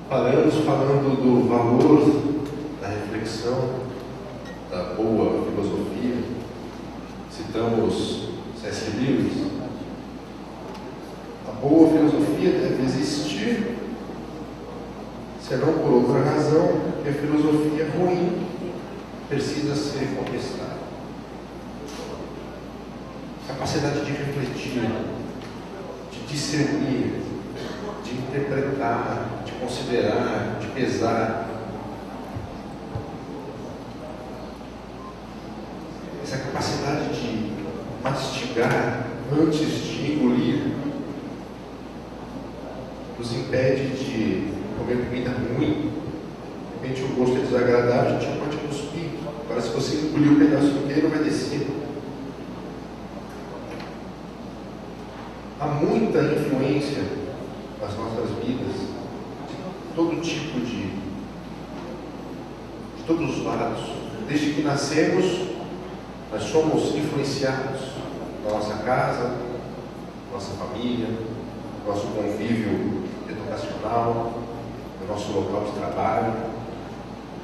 Paramos falando do valor da reflexão, da boa filosofia. Citamos C.S. Lewis. A boa filosofia deve existir, senão por outra razão, que a filosofia ruim precisa ser contestada. Capacidade de refletir, de discernir, de interpretar, de considerar, de pesar. Essa capacidade de mastigar antes de engolir nos impede de comer comida ruim. De repente o gosto é desagradável, a gente pode cuspir. Agora, se você engolir um pedaço inteiro, vai descer. Há muita influência nas nossas vidas, de todo tipo de todos os lados. Desde que nascemos, nós somos influenciados na nossa casa, nossa família, nosso convívio educacional, no nosso local de trabalho.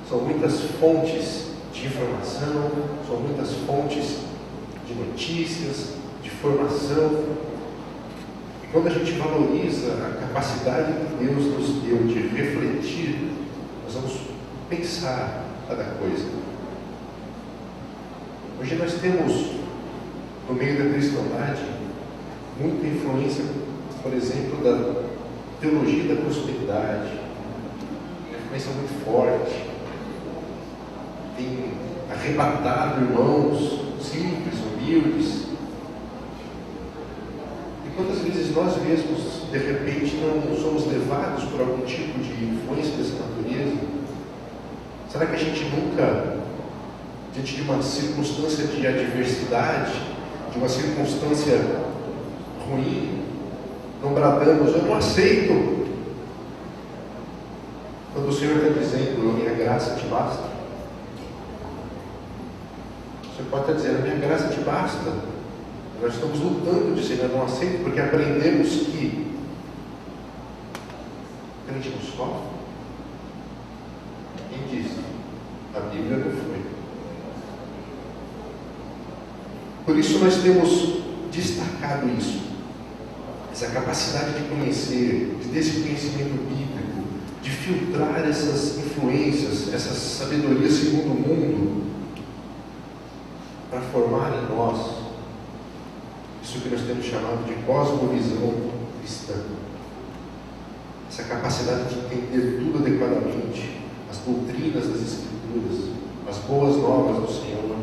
São muitas fontes de informação, são muitas fontes de notícias, de formação. E quando a gente valoriza a capacidade que Deus nos deu de refletir, nós vamos pensar cada coisa. Hoje nós temos, no meio da cristandade, muita influência, por exemplo, da teologia da prosperidade, uma influência muito forte. Tem arrebatado irmãos simples, humildes. E quantas vezes nós mesmos, de repente, não somos levados por algum tipo de influência dessa natureza? Será que a gente nunca, diante de uma circunstância de adversidade, de uma circunstância ruim, não bradamos, eu não aceito? Quando o Senhor está dizendo, a minha graça te basta. Você pode estar dizendo, a minha graça te basta. Nós estamos lutando, dizendo, eu não aceito, porque aprendemos que a gente não sofre. Quem disse? A Bíblia não foi. Por isso nós temos destacado isso. Essa capacidade de conhecer, desse conhecimento bíblico, de filtrar essas influências, essas sabedorias segundo o mundo, para formar em nós isso que nós temos chamado de cosmovisão cristã. Essa capacidade de entender tudo adequadamente, as doutrinas das Escrituras, as boas novas do Senhor.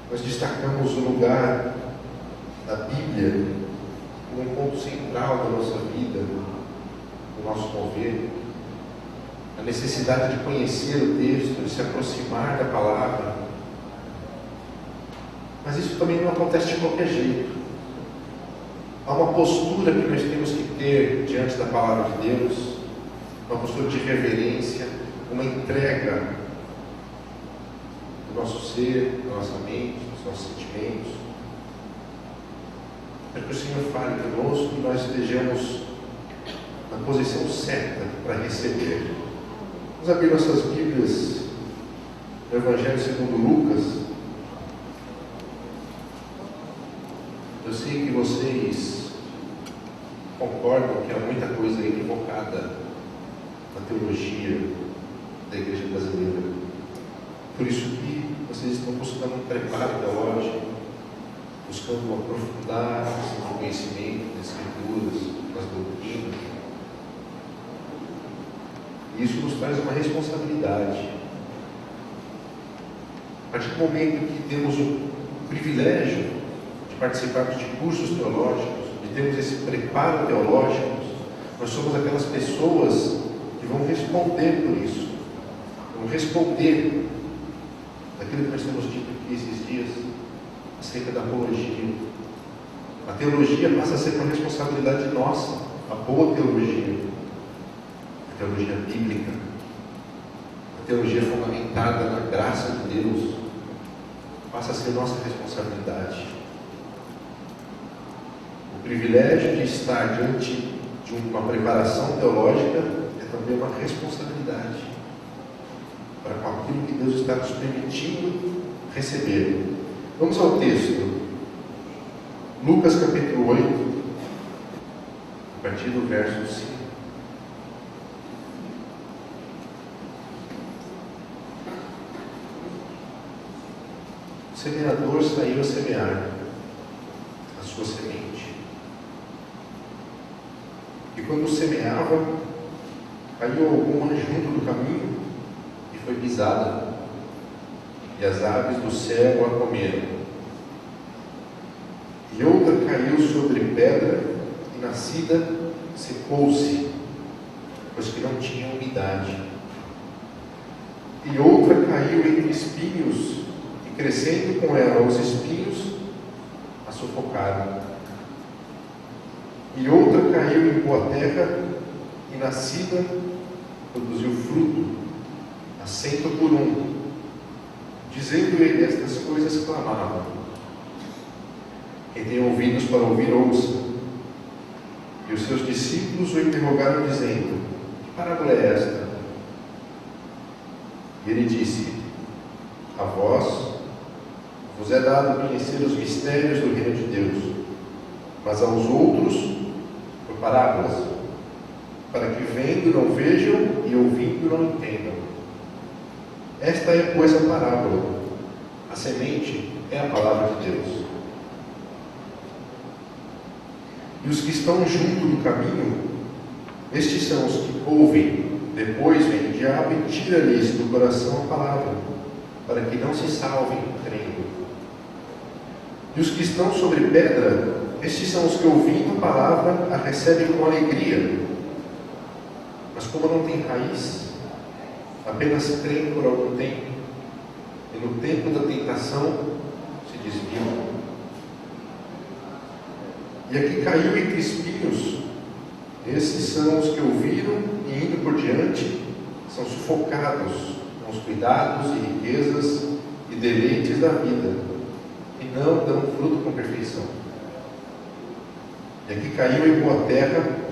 Nós destacamos o lugar da Bíblia como um ponto central da nossa vida, do nosso mover. A necessidade de conhecer o texto, de se aproximar da palavra. Mas isso também não acontece de qualquer jeito. Há uma postura que nós temos que ter diante da palavra de Deus, uma postura de reverência, uma entrega do nosso ser, da nossa mente, dos nossos sentimentos, para que o Senhor fale conosco e nós estejamos na posição certa para receber. Vamos abrir nossas Bíblias no Evangelho segundo Lucas. Eu sei que vocês concordam que há muita coisa equivocada na teologia da Igreja brasileira. Por isso que vocês estão buscando um preparo teológico, buscando aprofundar o conhecimento das Escrituras, das doutrinas. E isso nos traz uma responsabilidade. A partir do momento que temos o privilégio de participarmos de cursos teológicos, de termos esse preparo teológico, nós somos aquelas pessoas que vão responder por isso. Vão responder daquilo que nós temos dito aqui esses dias, acerca da apologia. A teologia passa a ser uma responsabilidade nossa, a boa teologia. A teologia bíblica, a teologia fundamentada na graça de Deus, passa a ser nossa responsabilidade. O privilégio de estar diante de uma preparação teológica é também uma responsabilidade para com aquilo que Deus está nos permitindo receber. Vamos ao texto. Lucas capítulo 8, a partir do verso 5. O semeador saiu a semear a sua semente. E quando semeava, caiu alguma junto do caminho e foi pisada, e as aves do céu a comeram. E outra caiu sobre pedra, e nascida secou-se, pois que não tinha umidade. E outra caiu entre espinhos, e crescendo com ela os espinhos, a sufocaram. E outra caiu em boa terra, e nascida produziu fruto, a 100 por 1. Dizendo ele estas coisas, clamava: quem tem ouvidos para ouvir, ouça. E os seus discípulos o interrogaram, dizendo: que parábola é esta? E ele disse: a vós vos é dado conhecer os mistérios do reino de Deus, mas aos outros por parábolas, para que vendo não vejam e ouvindo não entendam. Esta é, pois, a parábola. A semente é a palavra de Deus. E os que estão junto do caminho, estes são os que ouvem. Depois vem o diabo e tira-lhes do coração a palavra, para que não se salvem crendo. E os que estão sobre pedra, estes são os que, ouvindo a palavra, a recebem com alegria. Mas como não tem raiz, apenas creem por algum tempo, e no tempo da tentação se desviam. E aqui caiu entre espinhos, esses são os que ouviram e, indo por diante, são sufocados com os cuidados e riquezas e deleites da vida, e não dão fruto com perfeição. E aqui caiu em boa terra,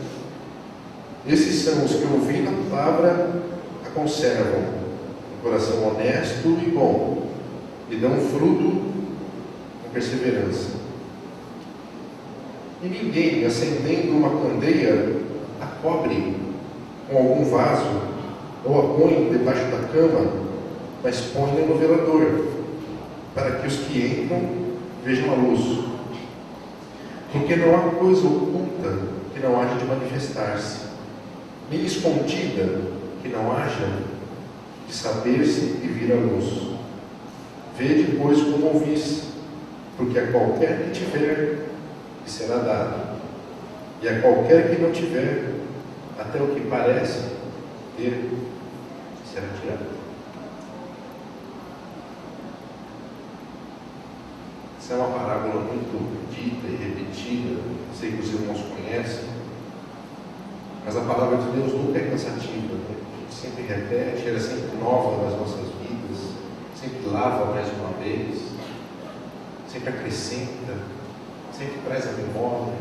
esses são os que, ouvindo a palavra, a conservam um coração honesto e bom, e dão fruto com perseverança. E ninguém, acendendo uma candeia, a cobre com algum vaso, ou a põe debaixo da cama, mas põe-a no velador, para que os que entram vejam a luz. Porque não há coisa oculta que não haja de manifestar-se, nem escondida que não haja de saber-se e vir à luz. Vede, pois, como ouvis, porque a qualquer que tiver, lhe será dado, e a qualquer que não tiver, até o que parece ter, será tirado. Essa é uma parábola muito dita e repetida, sei que os irmãos conhecem, mas a palavra de Deus nunca é cansativa, né? A gente sempre repete, ela é sempre nova nas nossas vidas, sempre lava mais uma vez, sempre acrescenta, sempre traz a memória.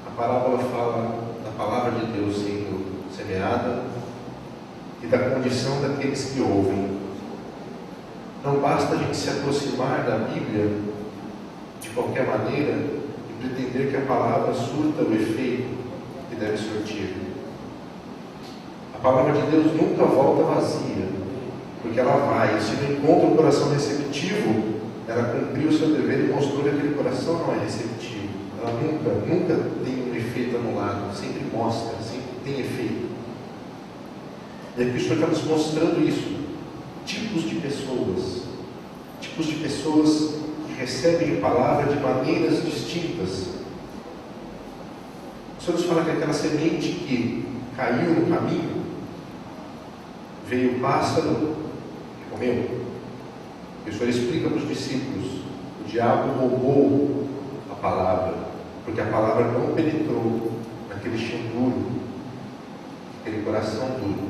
A parábola fala da palavra de Deus sendo semeada e da condição daqueles que ouvem. Não basta a gente se aproximar da Bíblia de qualquer maneira e pretender que a palavra surta o efeito que deve surtir. A palavra de Deus nunca volta vazia, porque ela vai, e se não encontra um coração receptivo, ela cumpriu o seu dever e mostrou que aquele coração não é receptivo. Ela nunca tem um efeito anulado, sempre mostra, sempre tem efeito. E aqui o Senhor está nos mostrando isso. Tipos de pessoas que recebem a palavra de maneiras distintas. O Senhor nos fala que aquela semente que caiu no caminho, veio o pássaro e comeu. E o Senhor explica para os discípulos: o diabo roubou a palavra, porque a palavra não penetrou naquele chão duro, naquele coração duro.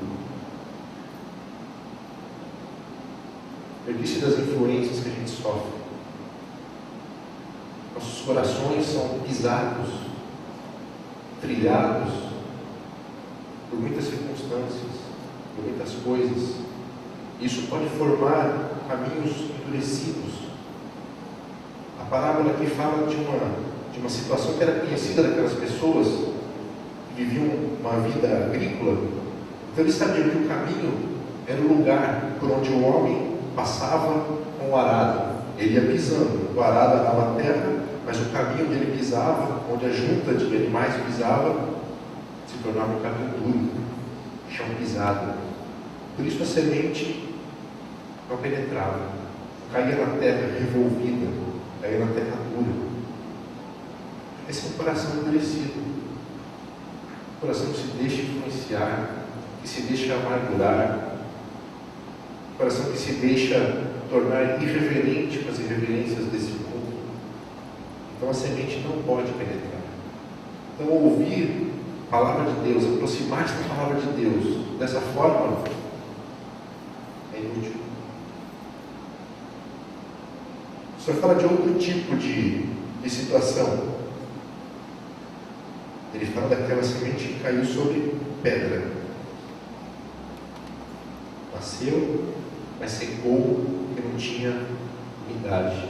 Eu disse das influências que a gente sofre. nossos corações são pisados, trilhados por muitas circunstâncias, por muitas coisas. Isso pode formar caminhos endurecidos. A parábola aqui fala de uma situação que era conhecida daquelas pessoas que viviam uma vida agrícola. Então eles sabiam que o caminho era o lugar por onde o homem passava com o arado. Ele ia pisando, o arado arava a terra, mas o caminho onde ele pisava, onde a junta de animais pisava, se tornava um caminho duro, chão pisado. Por isso a semente não penetrava, caía na terra revolvida, caía na terra dura. Esse é um coração endurecido, um coração que se deixa influenciar, que se deixa amargurar, um coração que se deixa tornar irreverente com as irreverências desse mundo. Então a semente não pode penetrar. Então ouvir a palavra de Deus, aproximar-se da palavra de Deus dessa forma é inútil. O Senhor fala de outro tipo de situação. Ele fala daquela semente que caiu sobre pedra. Nasceu, mas secou porque não tinha umidade.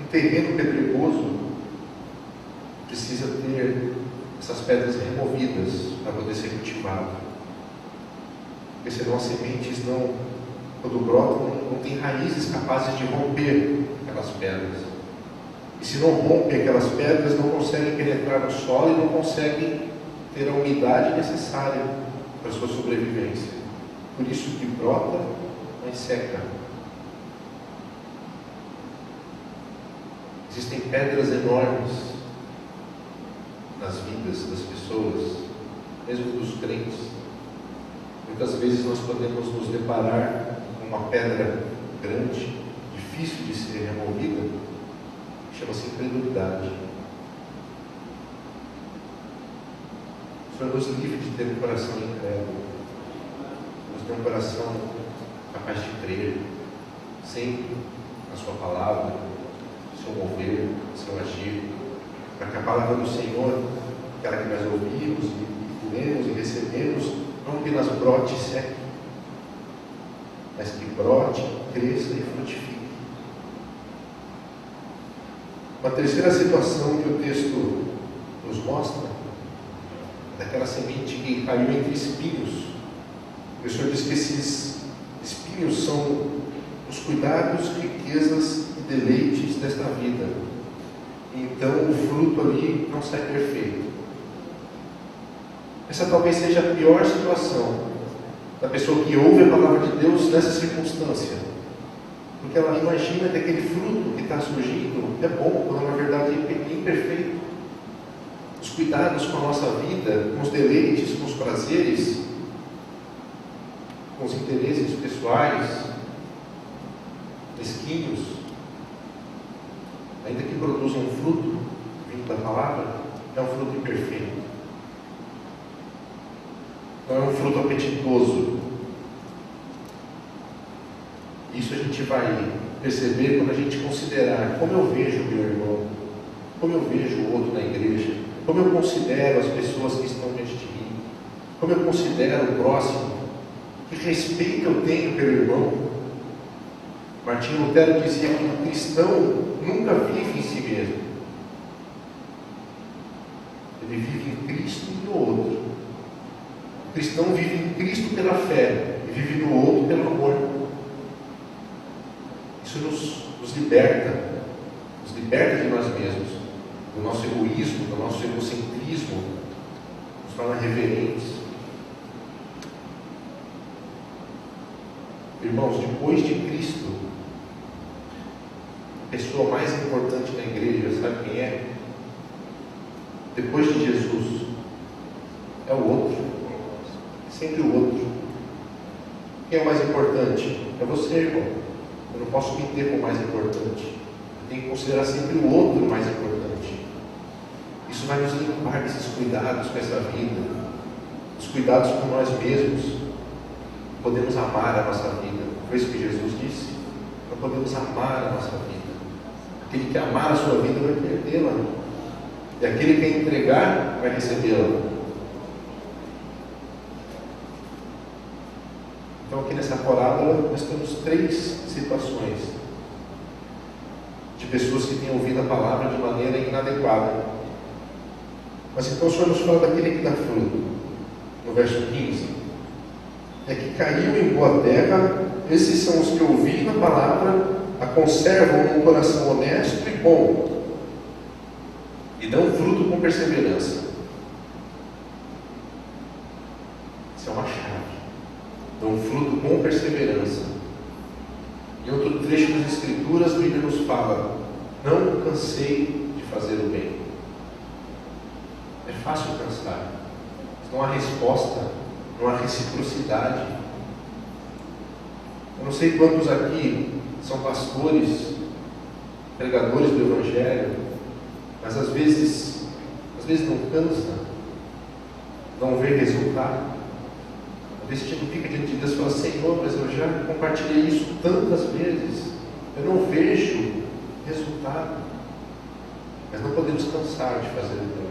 Um terreno pedregoso precisa ter essas pedras removidas para poder ser cultivado. Porque senão as sementes quando brotam, não tem raízes capazes de romper aquelas pedras. E se não rompem aquelas pedras, não conseguem penetrar no solo e não conseguem ter a umidade necessária para a sua sobrevivência. Por isso que brota, mas seca. Existem pedras enormes nas vidas das pessoas, mesmo dos crentes. Muitas vezes nós podemos nos deparar com uma pedra grande, difícil de ser removida, chama-se incredulidade. O Senhor nos livre de ter um coração incrédulo, nos dê um coração capaz de crer sempre na sua palavra, no seu mover, no seu agir, para que a palavra do Senhor, aquela que nós ouvimos e lemos e recebemos, não apenas brote e seque, mas que brote, cresça e frutifique. Uma terceira situação que o texto nos mostra é daquela semente que caiu entre espinhos. O Senhor diz que esses espinhos são os cuidados, riquezas e deleites desta vida. Então o fruto ali não sai perfeito. Essa talvez seja a pior situação da pessoa que ouve a palavra de Deus nessa circunstância, porque ela imagina que aquele fruto que está surgindo é bom, quando na verdade é imperfeito. Os cuidados com a nossa vida, com os deleites, com os prazeres, com os interesses pessoais, mesquinhos, ainda que produzam um fruto vindo da palavra, é um fruto imperfeito. Não é um fruto apetitoso. Isso a gente vai perceber quando a gente considerar como eu vejo o meu irmão, como eu vejo o outro na igreja, como eu considero as pessoas que estão diante de mim, como eu considero o próximo, que respeito eu tenho pelo irmão. Martinho Lutero dizia que o cristão nunca vive em si mesmo. Ele vive em Cristo e no outro. O cristão vive em Cristo pela fé e vive no outro pelo amor. Isso nos liberta de nós mesmos, do nosso egoísmo, do nosso egocentrismo, nos torna reverentes. Irmãos, depois de Cristo, a pessoa mais importante na igreja, sabe quem é? Depois de Jesus, é o outro. Sempre o outro. Quem é o mais importante? É você, irmão. Eu não posso me ter como mais importante. Eu tenho que considerar sempre o outro mais importante. Isso vai nos limpar desses cuidados com essa vida, os cuidados com nós mesmos. Podemos amar a nossa vida, Foi isso que Jesus disse. Não podemos amar a nossa vida. Aquele que amar a sua vida vai perdê-la. E aquele que quer entregar vai recebê-la. Então aqui nessa parábola nós temos 3 situações de pessoas que têm ouvido a palavra de maneira inadequada. Mas então o Senhor nos fala daquele que dá fruto. No verso 15, é que caiu em boa terra. Esses são os que ouvindo a palavra, a conservam num coração honesto e bom, e dão fruto com perseverança. Isso é uma chave. Dão fruto com perseverança. Em outro trecho das Escrituras, a Bíblia nos fala: não cansei de fazer o bem. É fácil cansar. Não há resposta, não há reciprocidade. Eu não sei quantos aqui são pastores, pregadores do Evangelho, mas às vezes não cansa, não vê resultado. Às vezes a gente fica diante de Deus e fala: Senhor, mas eu já compartilhei isso tantas vezes, eu não vejo resultado. Mas não podemos cansar de fazer o bem.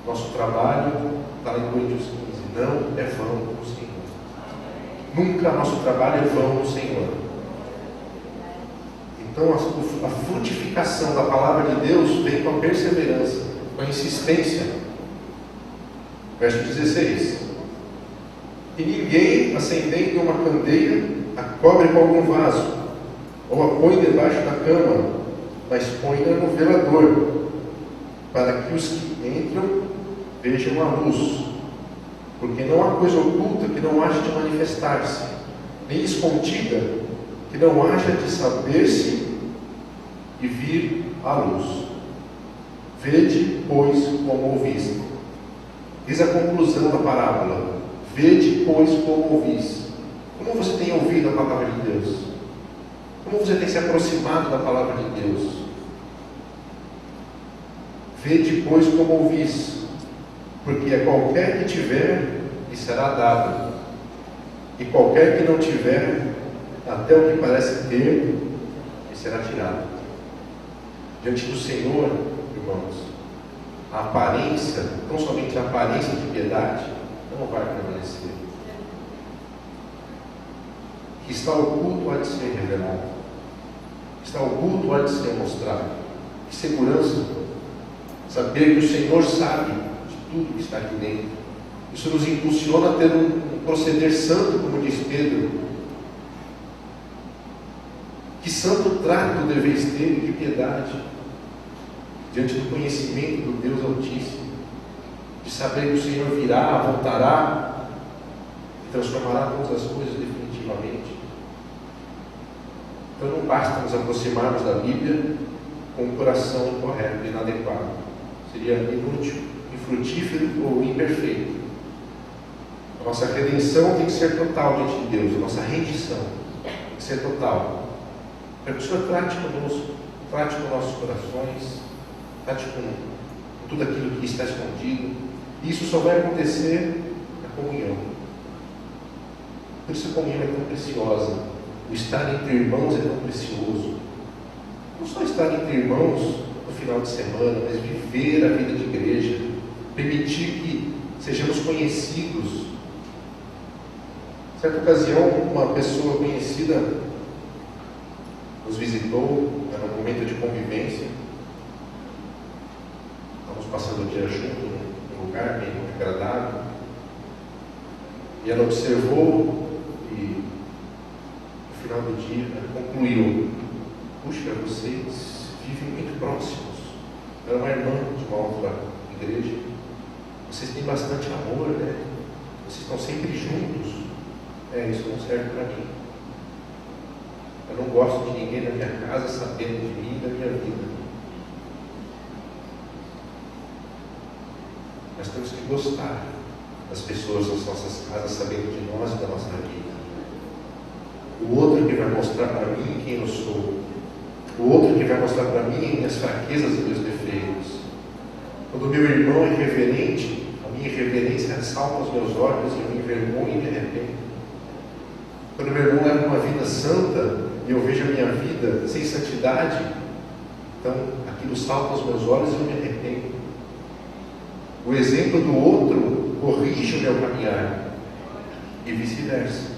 Nosso trabalho, está em Coríntios 15, não é vão no Senhor. Nunca nosso trabalho é vão no Senhor. Então a frutificação da palavra de Deus vem com a perseverança, com a insistência. Verso 16: e ninguém, acendendo uma candeia, a cobre com algum vaso, ou a põe debaixo da cama, mas põe-na no velador, para que os que entram vejam a luz. Porque não há coisa oculta que não haja de manifestar-se, nem escondida que não haja de saber-se e vir à luz. Vede, pois, como ouvis. Diz a conclusão da parábola: vede, pois, como ouvis. Como você tem ouvido a palavra de Deus? Como você tem se aproximado da palavra de Deus? Vede, pois, como ouvis. Porque a qualquer que tiver, lhe será dado, e qualquer que não tiver, até o que parece ter, lhe será tirado. Diante do Senhor, irmãos, a aparência, não somente a aparência de piedade, não vai permanecer. O que está oculto há de ser revelado. O que está oculto há de ser mostrado. Que segurança! Saber que o Senhor sabe tudo que está aqui dentro. Isso nos impulsiona a ter um proceder santo, como diz Pedro. Que santo trato deveis ter de piedade, diante do conhecimento do Deus Altíssimo, de saber que o Senhor virá, voltará e transformará todas as coisas definitivamente. Então não basta nos aproximarmos da Bíblia com um coração incorreto, inadequado. Seria inútil, infrutífero ou imperfeito. A nossa redenção tem que ser total diante de Deus. A nossa rendição tem que ser total. Para que o Senhor trate conosco, trate com nossos corações, trate com tudo aquilo que está escondido. E isso só vai acontecer na comunhão. Por isso a comunhão é tão preciosa. O estar entre irmãos é tão precioso. Não só estar entre irmãos no final de semana, mas viver a vida de igreja, permitir que sejamos conhecidos. Certa ocasião, uma pessoa conhecida nos visitou, era um momento de convivência. Estávamos passando o dia juntos, num lugar bem agradável. E ela observou e, no final do dia, ela concluiu: puxa, vocês vivem muito próximos. Era uma irmã de uma outra igreja. Vocês têm bastante amor, né? Vocês estão sempre juntos. Isso não serve para mim. Eu não gosto de ninguém na minha casa sabendo de mim e da minha vida. Nós temos que gostar das pessoas nas nossas casas sabendo de nós e da nossa vida. O outro que vai mostrar para mim quem eu sou. O outro que vai mostrar para mim minhas fraquezas e meus defeitos. Quando o meu irmão é irreverente, a minha irreverência salta aos meus olhos e eu me envergonho e me arrependo. Quando meu irmão leva uma vida santa e eu vejo a minha vida sem santidade, então aquilo salta aos meus olhos e eu me arrependo. O exemplo do outro corrige o meu caminhar e vice-versa.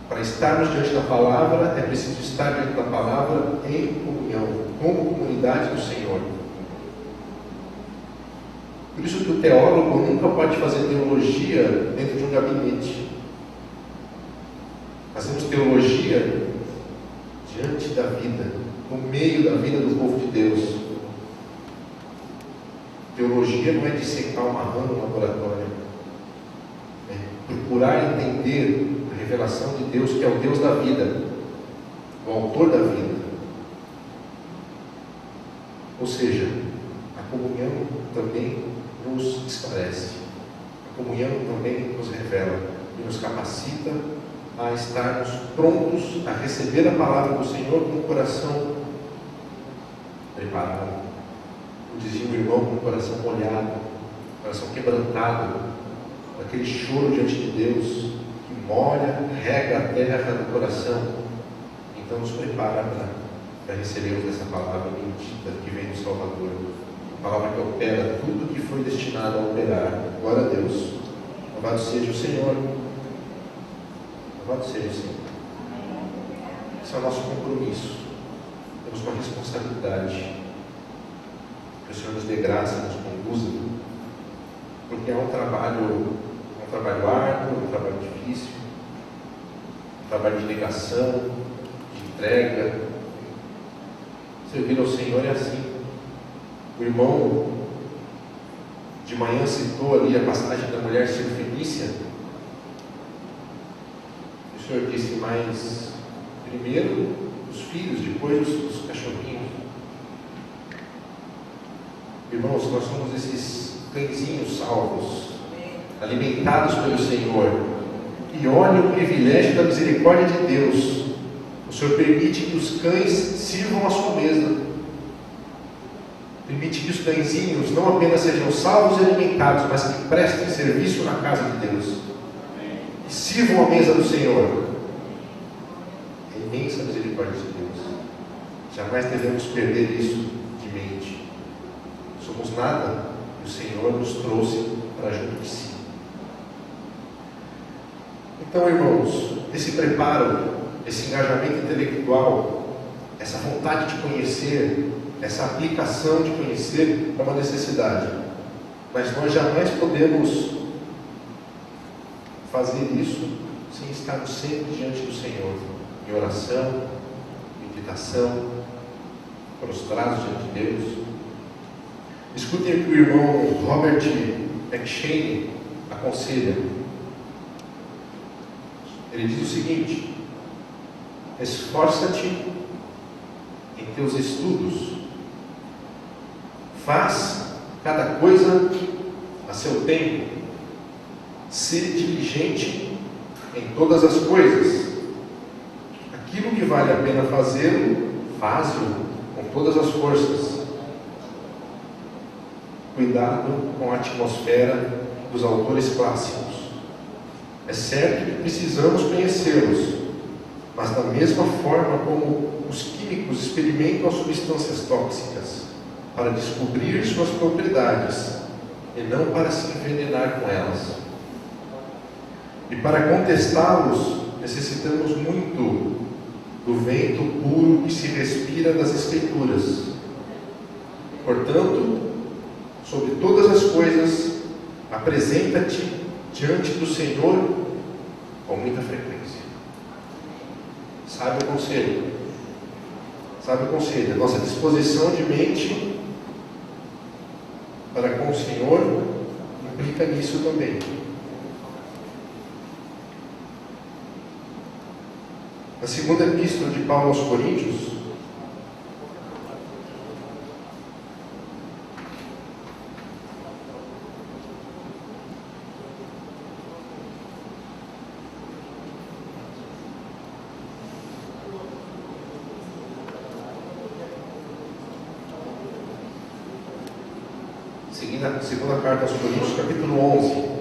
Para estarmos diante da palavra, é preciso estar diante da palavra em comunhão, como comunidade do Senhor. Por isso que o teólogo nunca pode fazer teologia dentro de um gabinete. Fazemos teologia diante da vida, no meio da vida do povo de Deus. Teologia não é dissecar uma rã no laboratório. É procurar entender a revelação de Deus, que é o Deus da vida, o autor da vida. Ou seja, a comunhão também nos esclarece. A comunhão também nos revela e nos capacita a estarmos prontos a receber a palavra do Senhor com o coração preparado. Como dizia o irmão, com o coração molhado, coração quebrantado, aquele choro diante de Deus que molha, rega a terra do coração. Então nos prepara para recebermos essa palavra bendita que vem do Salvador, a palavra que opera tudo que foi destinado a operar. Glória a Deus. Louvado seja o Senhor. Louvado seja o Senhor. Esse é o nosso compromisso. Temos uma responsabilidade. Que o Senhor nos dê graça, nos conduza, porque é um trabalho árduo, um trabalho difícil, um trabalho de negação, de entrega. Servir ao Senhor é assim. O irmão de manhã citou ali a passagem da mulher Sirofenícia. O Senhor disse, mas primeiro os filhos, depois os cachorrinhos. Irmãos, nós somos esses cãezinhos salvos, alimentados pelo Senhor. E olha o privilégio da misericórdia de Deus. O Senhor permite que os cães sirvam à sua mesa. Permite que os cãezinhos não apenas sejam salvos e alimentados, mas que prestem serviço na casa de Deus. E sirvam à mesa do Senhor. É imensa a misericórdia de Deus. Jamais devemos perder isso de mente. Somos nada e o Senhor nos trouxe para junto de si. Então, irmãos, esse preparo, esse engajamento intelectual, essa vontade de conhecer, essa aplicação de conhecer é uma necessidade. Mas nós jamais podemos fazer isso sem estarmos sempre diante do Senhor, em oração, meditação, prostrados diante de Deus. Escutem o que o irmão Robert McShane aconselha. Ele diz o seguinte: esforça-te em teus estudos, faz cada coisa a seu tempo, sê diligente em todas as coisas. Aquilo que vale a pena fazê-lo, faz-o com todas as forças. Cuidado com a atmosfera dos autores clássicos. É certo que precisamos conhecê-los, mas da mesma forma como os químicos experimentam as substâncias tóxicas para descobrir suas propriedades e não para se envenenar com elas. E para contestá-los, necessitamos muito do vento puro que se respira das Escrituras. Portanto, sobre todas as coisas, apresenta-te diante do Senhor com muita frequência. Sabe o conselho? Sabe o conselho? A nossa disposição de mente para com o Senhor implica nisso também. Na segunda epístola de Paulo aos Coríntios, segunda carta aos Coríntios, capítulo 11.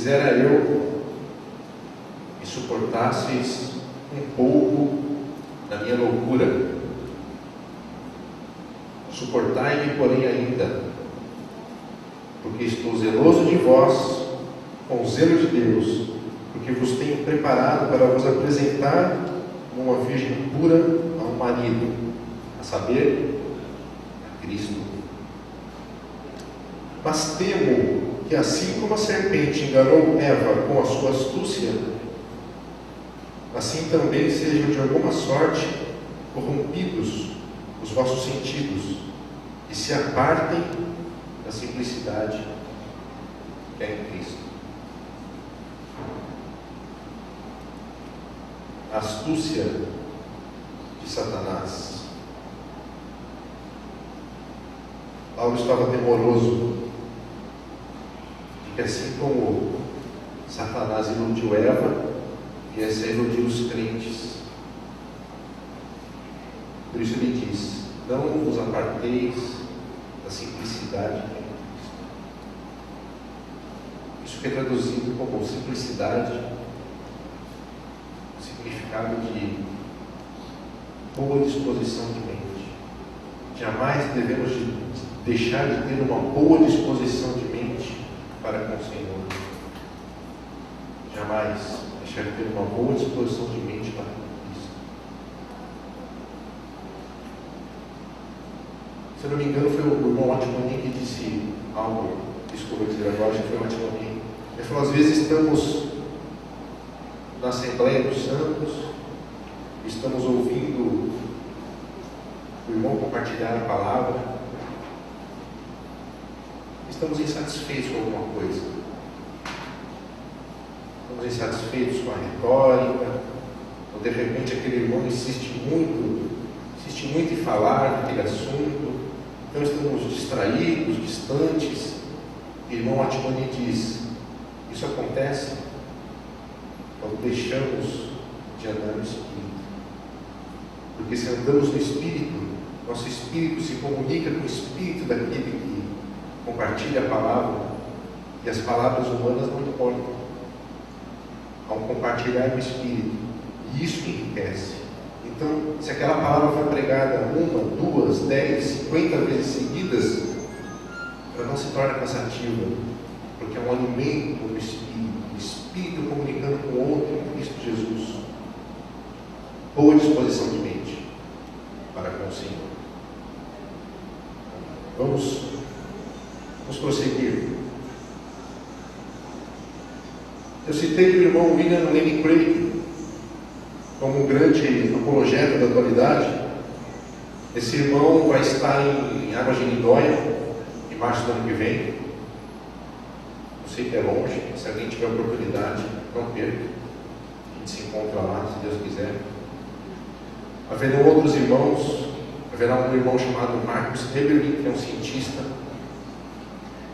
quisera eu me suportasseis um pouco na minha loucura. Suportai-me, porém, ainda, porque estou zeloso de vós, com o zelo de Deus, porque vos tenho preparado para vos apresentar uma virgem pura a um marido, a saber, a Cristo. Mas temo que, assim como a serpente enganou Eva com a sua astúcia, assim também sejam de alguma sorte corrompidos os vossos sentidos e se apartem da simplicidade que é em Cristo. A astúcia de Satanás. Paulo estava temoroso de que, assim como Satanás iludiu Eva, viesse a iludir os crentes. Por isso ele diz: não vos aparteis da simplicidade. Isso que é traduzido como simplicidade, o significado de boa disposição de mente. Jamais devemos deixar de ter uma boa disposição de mente para com o Senhor. Jamais deixar de ter uma boa disposição de mente para Cristo. Se eu não me engano, foi o irmão Atmani que disse algo, desculpa dizer agora, acho que foi o Atmani. Ele falou: às vezes estamos na Assembleia dos Santos, estamos ouvindo o irmão compartilhar a palavra, estamos insatisfeitos com alguma coisa. Estamos insatisfeitos com a retórica, ou de repente aquele irmão insiste muito em falar daquele assunto, então estamos distraídos, distantes. O irmão Atmani diz: isso acontece quando deixamos de andar no Espírito. Porque se andamos no Espírito, nosso Espírito se comunica com o Espírito daquele que compartilha a palavra, e as palavras humanas não importam. Ao compartilhar o Espírito, e isso enriquece. Então, se aquela palavra foi pregada 1, 2, 10, 50 vezes seguidas, ela não se torna cansativa, porque é um alimento do Espírito, o Espírito comunicando com o outro em Cristo Jesus. Boa disposição de mente para com o Senhor. Vamos prosseguir. Eu citei o irmão William Lane Craig como um grande apologeta da atualidade. Esse irmão vai estar em Águas de Lindóia em março do ano que vem. Eu sei que é longe, se alguém tiver oportunidade, não perca. A gente se encontra lá, se Deus quiser. Haverão outros irmãos. Haverá um irmão chamado Marcus Eberlin, que é um cientista.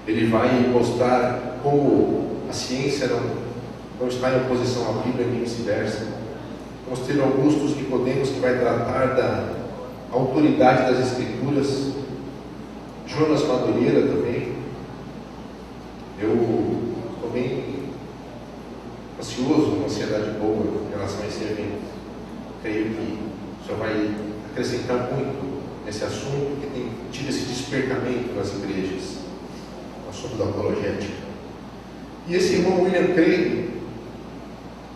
Ele vai mostrar como a ciência não está em oposição à Bíblia nem vice-versa. Vamos ter Augustus Nicodemos, que vai tratar da autoridade das Escrituras. Jonas Madureira também. Eu estou bem ansioso, uma ansiedade boa em relação a esse evento. Creio que o Senhor vai acrescentar muito nesse assunto, que tem tido esse despertamento nas igrejas, no assunto da apologética. E esse irmão William Craig,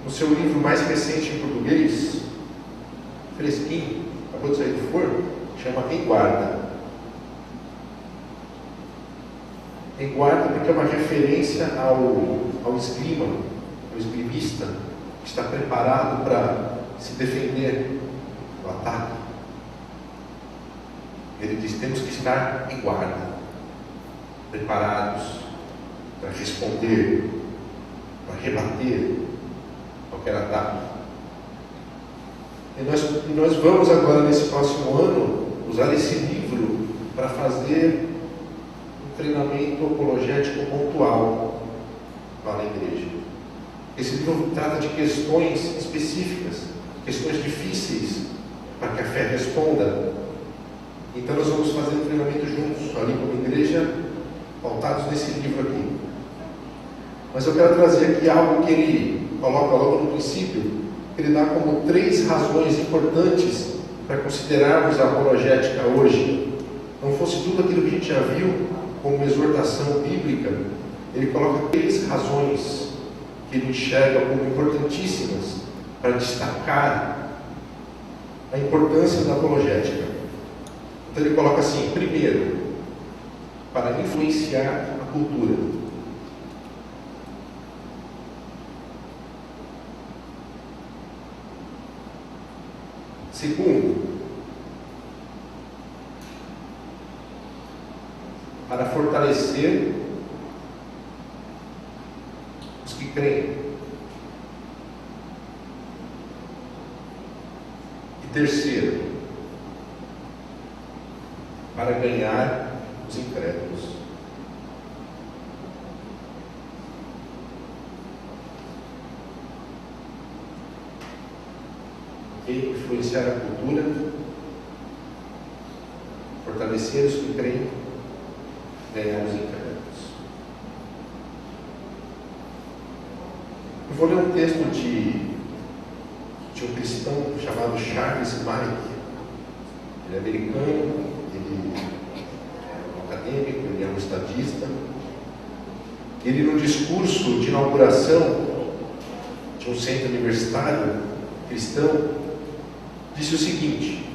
no seu livro mais recente em português, fresquinho, acabou de sair do forno, chama Em Guarda. Em Guarda porque é uma referência ao esgrima, ao esgrimista, que está preparado para se defender do ataque. Ele diz: temos que estar em guarda, preparados para responder, para rebater qualquer ataque. E nós vamos agora, nesse próximo ano, usar esse livro para fazer um treinamento apologético pontual lá na igreja. Esse livro trata de questões específicas, questões difíceis, para que a fé responda. Então nós vamos fazer um treinamento juntos, ali como igreja, pautados nesse livro aqui. Mas eu quero trazer aqui algo que ele coloca logo no princípio, que ele dá como 3 razões importantes para considerarmos a apologética hoje. Não fosse tudo aquilo que a gente já viu como exortação bíblica, ele coloca 3 razões que ele enxerga como importantíssimas para destacar a importância da apologética. Então ele coloca assim: primeiro, para influenciar a cultura. Segundo, para fortalecer os que creem. E terceiro, para ganhar os incrédulos. Influenciar a cultura, fortalecer os que creem, ganhar os incrédulos. Eu vou ler um texto de um cristão chamado Charles Mike. Ele é americano, ele é um acadêmico, ele é um estadista. Ele, no discurso de inauguração de um centro universitário cristão, disse o seguinte: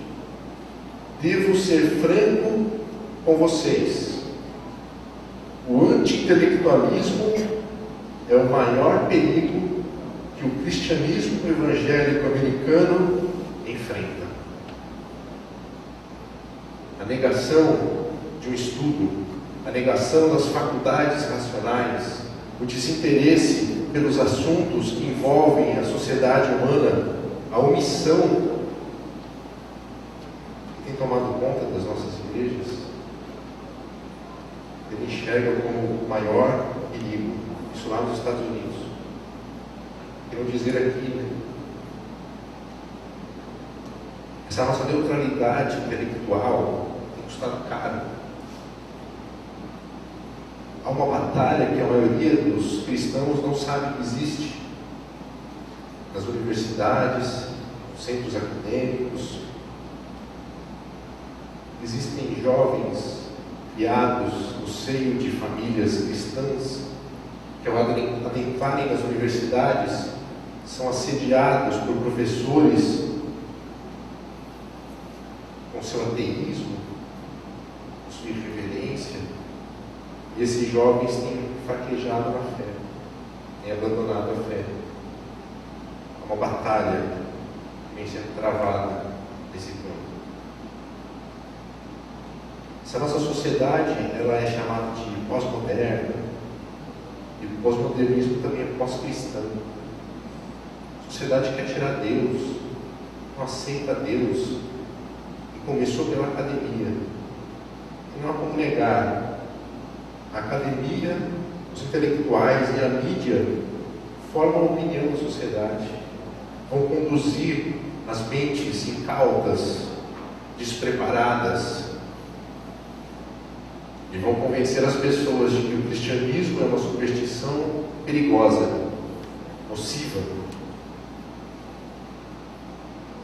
devo ser franco com vocês. O anti-intelectualismo é o maior perigo que o cristianismo evangélico americano enfrenta. A negação de um estudo, a negação das faculdades racionais, o desinteresse pelos assuntos que envolvem a sociedade humana, a omissão tem tomado conta das nossas igrejas, ele enxerga como o maior perigo. Isso lá nos Estados Unidos. Quero dizer aqui, essa nossa neutralidade intelectual tem custado caro. Há uma batalha que a maioria dos cristãos não sabe que existe nas universidades, nos centros acadêmicos. Existem jovens criados no seio de famílias cristãs que, ao adentrarem nas universidades, são assediados por professores com seu ateísmo, com sua irreverência, e esses jovens têm fraquejado na fé, têm abandonado a fé. Há uma batalha que vem sendo travada nesse campo. Essa nossa sociedade, ela é chamada de pós-moderna, e o pós-modernismo também é pós-cristão. A sociedade quer tirar Deus, não aceita Deus, e começou pela academia. E não há como negar, a academia, os intelectuais e a mídia formam a opinião da sociedade, vão conduzir as mentes incautas, despreparadas, e vão convencer as pessoas de que o cristianismo é uma superstição perigosa, nociva.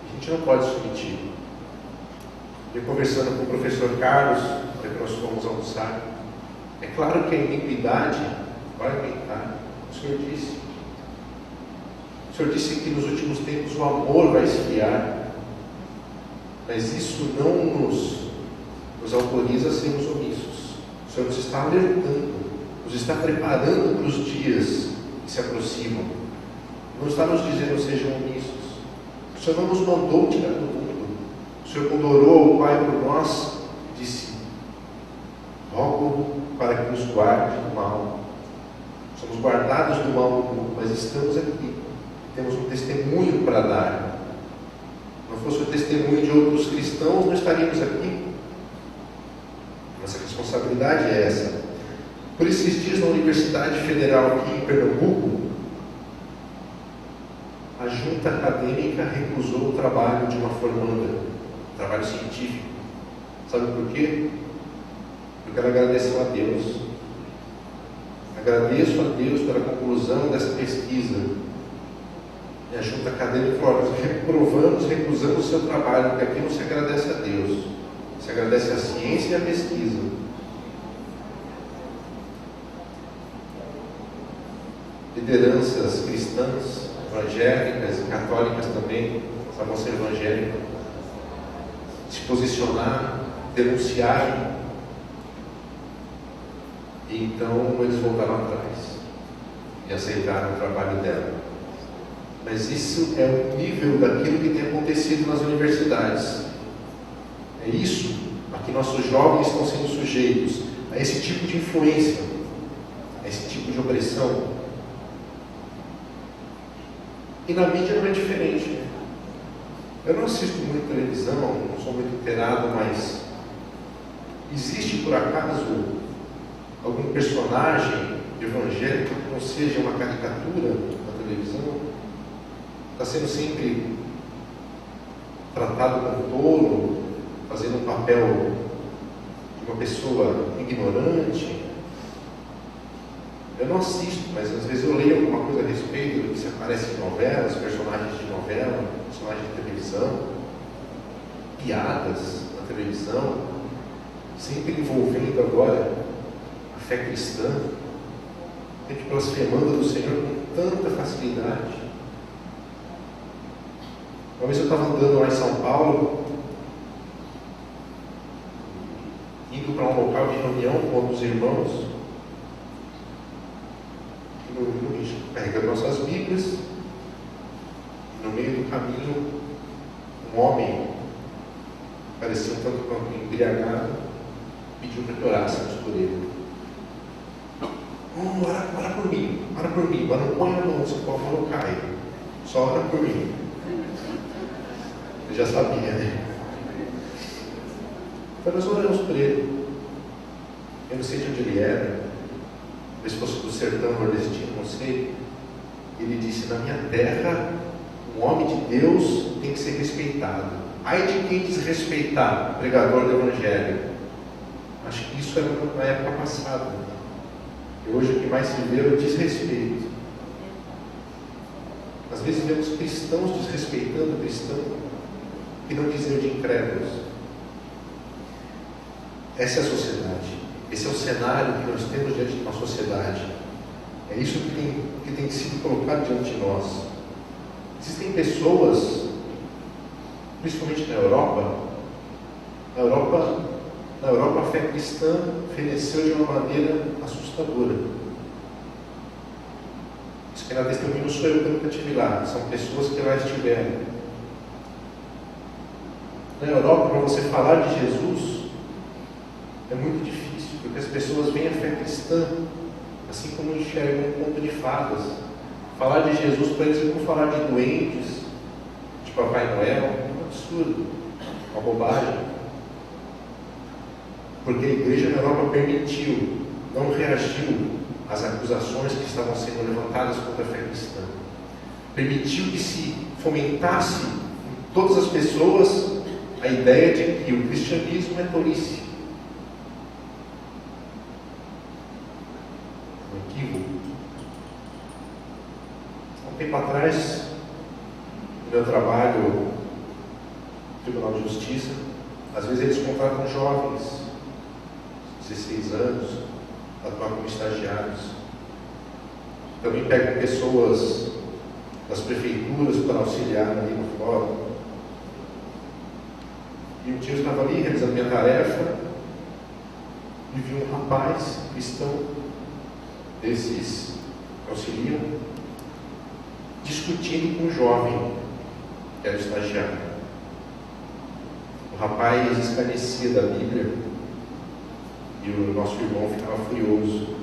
A gente não pode submetir. Eu conversando com o professor Carlos, que nós fomos almoçar, é claro que a iniquidade vai aumentar. O Senhor disse que nos últimos tempos o amor vai esfriar, mas isso não nos autoriza a sermos omissos. O Senhor nos está alertando, nos está preparando para os dias que se aproximam. Não está nos dizendo sejam omissos. O Senhor não nos mandou tirar do mundo. O Senhor, quando orou ao Pai por nós, disse: rogo para que nos guarde do mal. Somos guardados do mal do mundo, mas estamos aqui. Temos um testemunho para dar. Não fosse o testemunho de outros cristãos, não estaríamos aqui. Nossa responsabilidade é essa. Por esses dias, na Universidade Federal aqui em Pernambuco, a junta acadêmica recusou o trabalho de uma formanda, trabalho científico. Sabe por quê? Porque ela agradeceu a Deus. Agradeço a Deus pela conclusão dessa pesquisa. Me ajuda a cadeira e fala: nós reprovamos, recusamos o seu trabalho, porque aqui não se agradece a Deus, se agradece a ciência e a pesquisa. Lideranças cristãs, evangélicas e católicas também, essa moça evangélica, se posicionar, denunciar, e então eles voltaram atrás e aceitaram o trabalho dela. Mas isso é o nível daquilo que tem acontecido nas universidades. É isso a que nossos jovens estão sendo sujeitos, a esse tipo de influência, a esse tipo de opressão. E na mídia não é diferente, né? Eu não assisto muito televisão, não sou muito inteirado, mas existe por acaso algum personagem evangélico que não seja uma caricatura na televisão? Está sendo sempre tratado como tolo, fazendo um papel de uma pessoa ignorante? Eu não assisto, mas às vezes eu leio alguma coisa a respeito do que se aparece em novelas, personagens de novela, personagens de televisão, piadas na televisão, sempre envolvendo agora a fé cristã, gente blasfemando do Senhor com tanta facilidade. Uma vez eu estava andando lá em São Paulo, indo para um local de reunião com outros irmãos, carregando nossas Bíblias, e no meio do caminho, um homem, parecia um tanto quanto embriagado, pediu para que orássemos por ele. Ora por mim, mas não põe a mão, se a mão não cai, só ora por mim. Eu já sabia, né? Então nós oramos por ele. Eu não sei de onde ele era, talvez fosse do sertão nordestino, não sei. Ele disse: na minha terra, um homem de Deus tem que ser respeitado. Ai de quem desrespeitar o pregador do Evangelho. Acho que isso era na época passada. E hoje o que mais se vê é o desrespeito. Às vezes vemos cristãos desrespeitando cristãos que não dizem de incrédulos. Essa é a sociedade. Esse é o cenário que nós temos diante de uma sociedade. É isso que tem sido colocado diante de nós. Existem pessoas, principalmente na Europa, a fé cristã feneceu de uma maneira assustadora. Isso que na testemunho sou eu que nunca estive lá, são pessoas que lá estiveram. Na Europa, para você falar de Jesus, é muito difícil, porque as pessoas veem a fé cristã assim como enxergam um conto de fadas. Falar de Jesus para eles é como falar de doentes, de Papai Noel, é um absurdo, uma bobagem. Porque a igreja na Europa permitiu, não reagiu às acusações que estavam sendo levantadas contra a fé cristã. Permitiu que se fomentasse em todas as pessoas a ideia de que o cristianismo é tolice. Um equívoco. Há um tempo atrás, no meu trabalho no Tribunal de Justiça, às vezes eles contratam jovens, 16 anos, para atuar como estagiários. Também pegam pessoas das prefeituras para auxiliar ali no fórum. E um dia eu estava ali realizando minha tarefa e vi um rapaz cristão, desses que auxiliam, discutindo com um jovem que era o estagiário. O rapaz escarnecia da Bíblia e o nosso irmão ficava furioso,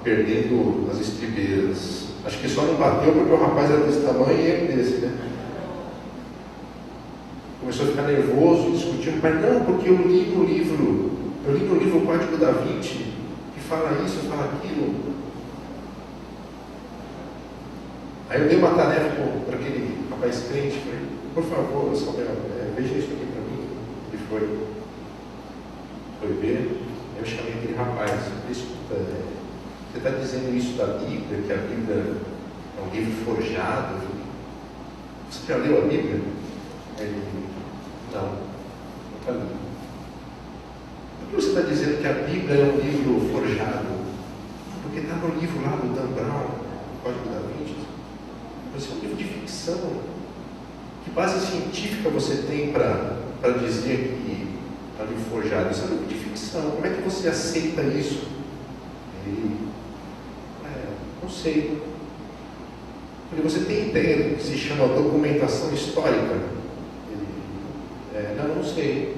perdendo as estribeiras. Acho que só não bateu porque o rapaz era desse tamanho e ele desse, né? Começou a ficar nervoso, discutindo, mas não, porque eu li no livro o Código da Vinci, que fala isso, fala aquilo. Aí eu dei uma tarefa para aquele rapaz crente, falei: por favor, Samuel, veja isso aqui para mim. Ele foi ver, eu chamei aquele rapaz, escuta, Você está dizendo isso da Bíblia, que a Bíblia é um livro forjado? Você já leu a Bíblia? Não, nunca li. Por que você está dizendo que a Bíblia é um livro forjado? Porque está no livro lá do Dan Brown, Código da Vinci. Você é um livro de ficção. Que base científica você tem para dizer que é um livro forjado? Isso é um livro de ficção. Como é que você aceita isso? Não sei. Você tem ideia do que se chama documentação histórica? Não sei.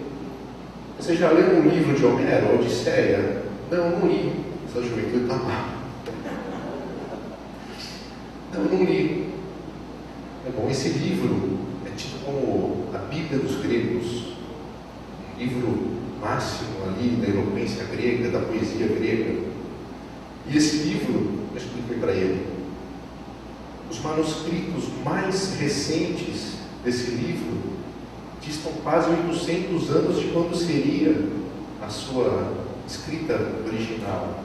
Você já leu um livro de Homero, Odisseia? Não li. Essa juventude está mal. Não li. Bom, esse livro é tido como a Bíblia dos gregos, um livro máximo ali da eloquência grega, da poesia grega. E esse livro, eu expliquei para ele, os manuscritos mais recentes desse livro distam quase 800 anos de quando seria a sua escrita original.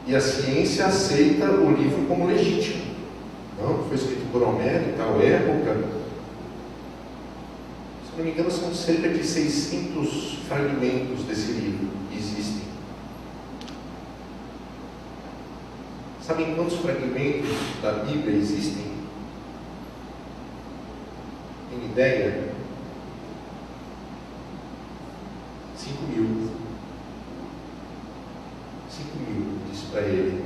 E a ciência aceita o livro como legítimo. Não, foi escrito por Homero em tal época. Se não me engano, são cerca de 600 fragmentos desse livro que existem. Sabem quantos fragmentos da Bíblia existem? Tem ideia? 5.000. 5.000, disse para ele.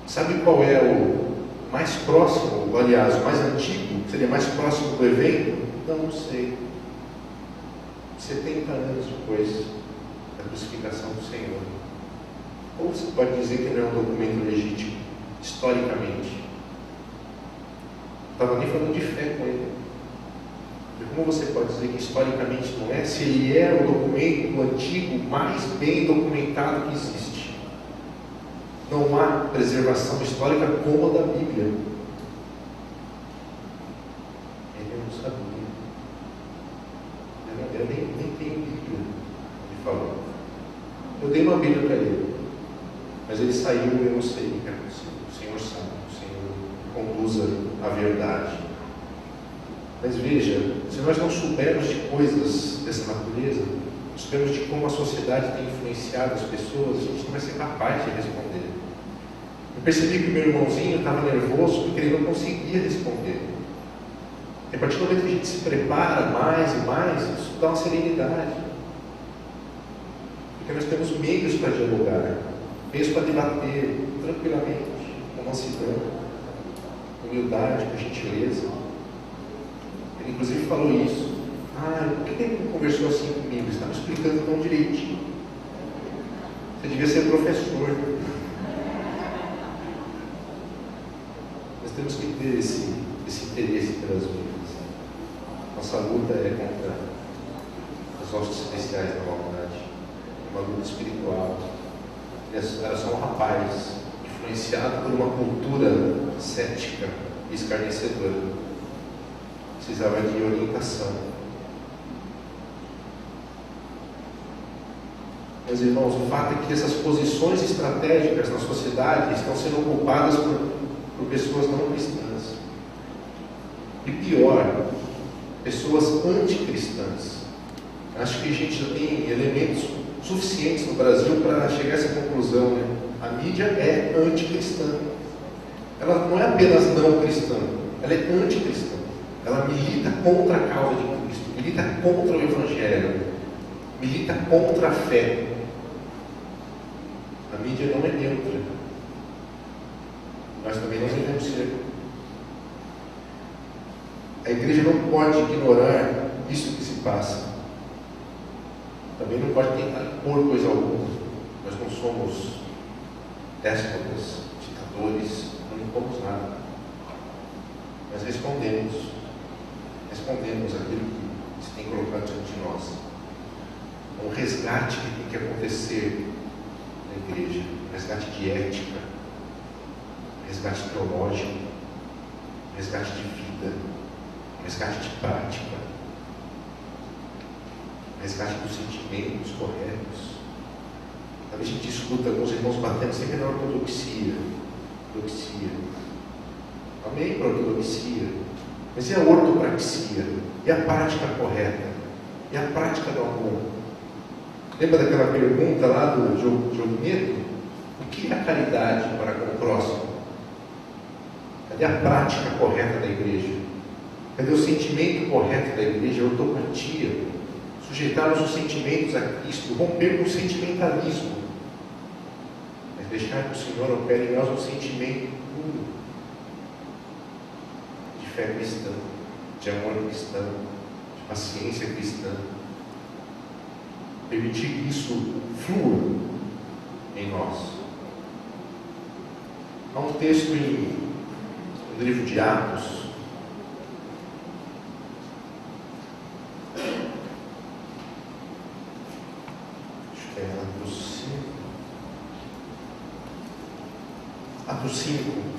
Sabe qual é o mais próximo, aliás, o mais antigo, que seria mais próximo do evento? Não sei. 70 anos depois da crucificação do Senhor. Como você pode dizer que não é um documento legítimo, historicamente? Não estava nem falando de fé com ele. E como você pode dizer que historicamente não é, se ele é o documento antigo mais bem documentado que existe? Não há preservação histórica como a da Bíblia. Ele não sabia. Eu nem tenho Bíblia, ele falou. Eu dei uma Bíblia para ele. Mas ele saiu e eu não sei o que aconteceu. O Senhor sabe, o Senhor conduza a verdade. Mas veja, se nós não soubermos de coisas dessa natureza, não soubermos de como a sociedade tem influenciado as pessoas, a gente não vai ser capaz de responder. Eu percebi que o meu irmãozinho estava nervoso porque ele não conseguia responder. E a partir do momento que a gente se prepara mais e mais, isso dá uma serenidade. Porque nós temos meios para dialogar, meios para debater tranquilamente, com mansidão, com humildade, com gentileza. Ele inclusive falou isso. Por que ele não conversou assim comigo? Ele estava me explicando tão direitinho. Você devia ser professor. Nós temos que ter esse interesse pelas vidas. Nossa luta é contra as hostes celestiais da maldade. É uma luta espiritual. Era só um rapaz influenciado por uma cultura cética e escarnecedora. Precisava de orientação. Meus irmãos, o fato é que essas posições estratégicas na sociedade estão sendo ocupadas por pessoas não cristãs. E pior, pessoas anticristãs. Acho que a gente já tem elementos suficientes no Brasil para chegar a essa conclusão, né? A mídia é anticristã. Ela não é apenas não cristã, ela é anticristã. Ela milita contra a causa de Cristo, milita contra o Evangelho, milita contra a fé. A mídia não é neutra. Nós também não devemos ser. A igreja não pode ignorar isso que se passa. Também não pode tentar impor coisa alguma. Nós não somos déspotas, ditadores, não impomos nada. Mas respondemos aquilo que se tem colocado diante de nós. Um resgate que tem que acontecer na igreja, um resgate de ética, um resgate teológico, um resgate de vida, um resgate de prática, um resgate dos sentimentos corretos. A gente escuta alguns irmãos batendo sempre na ortodoxia. Ortodoxia. Amém para a ortodoxia. Mas e a ortopraxia? E a prática correta? E a prática do amor? Lembra daquela pergunta lá do Jogneto? O que é a caridade para com o próximo? Cadê a prática correta da igreja? Cadê o sentimento correto da igreja? A ortopatia. Sujeitarmos os sentimentos a Cristo, romper com o sentimentalismo. Mas deixar que o Senhor opere em nós um sentimento puro de fé cristã, de amor cristão, de paciência cristã. Permitir que isso flua em nós. Há um texto no livro de Atos, acho que é Atos 5.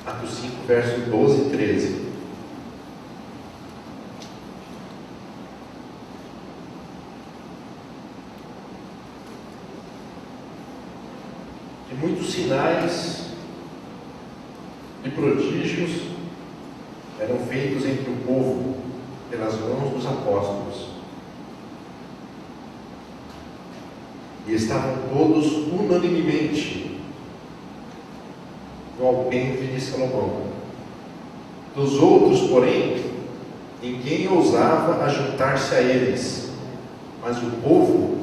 Atos 5, versos 12 e 13. E muitos sinais e prodígios eram feitos entre o povo pelas mãos dos apóstolos. E estavam todos unanimemente no alpendre de Salomão. Dos outros, porém, ninguém ousava ajuntar-se a eles, mas o povo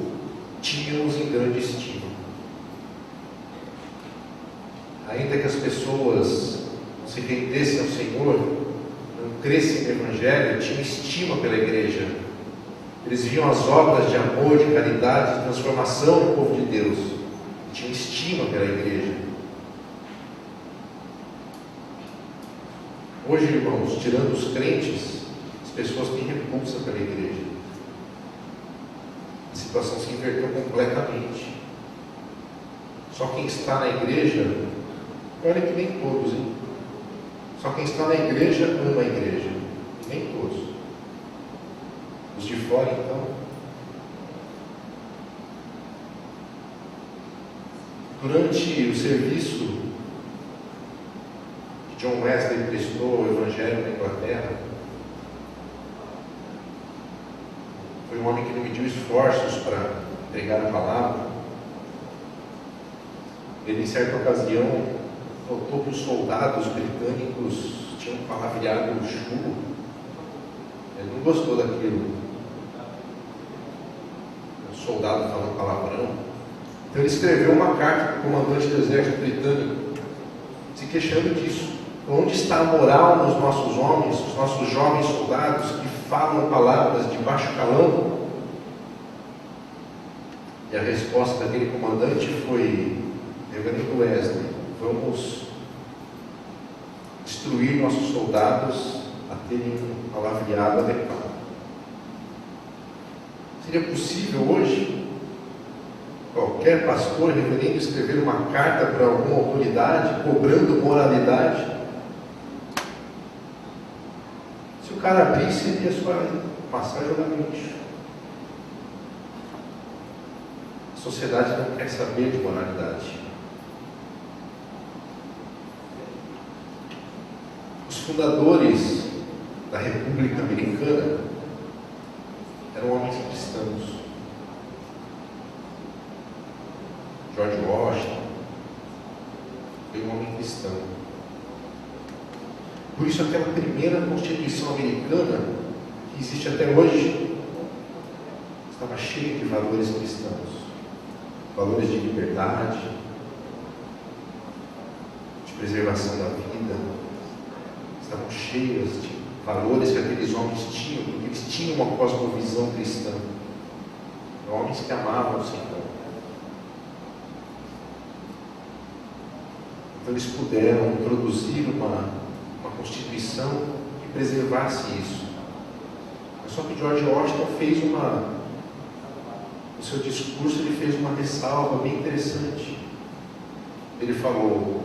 tinha-os em grande estima. Ainda que as pessoas não se rendessem ao Senhor, não crescem no Evangelho, tinham estima pela igreja. Eles viam as obras de amor, de caridade, de transformação do povo de Deus. Tinham estima pela igreja. Hoje, irmãos, tirando os crentes, as pessoas têm repulsa pela igreja. A situação se inverteu completamente. Só quem está na igreja, olha que nem todos, hein? Só quem está na igreja ama a igreja. Nem todos. Os de fora, então. Durante o serviço John Wesley prestou o Evangelho na Inglaterra, foi um homem que não mediu esforços para pregar a palavra. Ele, em certa ocasião, notou que os soldados britânicos tinham palavreado o chumbo. Ele não gostou daquilo. O soldado falando palavrão. Então ele escreveu uma carta para o comandante do exército britânico, se queixando disso. Onde está a moral nos nossos homens, os nossos jovens soldados que falam palavras de baixo calão? E a resposta daquele comandante foi: Reverendo Wesley, vamos instruir nossos soldados a terem um palavreado adequado. Seria possível hoje qualquer pastor, reverendo, escrever uma carta para alguma autoridade cobrando moralidade? Se o cara abrisse, ele ia só passar e jogar no lixo. A sociedade não quer saber de moralidade. Os fundadores da República Americana eram homens cristãos. George Washington foi um homem cristão. Por isso, aquela primeira Constituição americana, que existe até hoje, estava cheia de valores cristãos, valores de liberdade, de preservação da vida. Estavam cheias de valores que aqueles homens tinham, porque eles tinham uma cosmovisão cristã. Homens que amavam o Senhor. Então eles puderam introduzir uma Constituição que preservasse isso. Só que George Washington no seu discurso, ele fez uma ressalva bem interessante. Ele falou: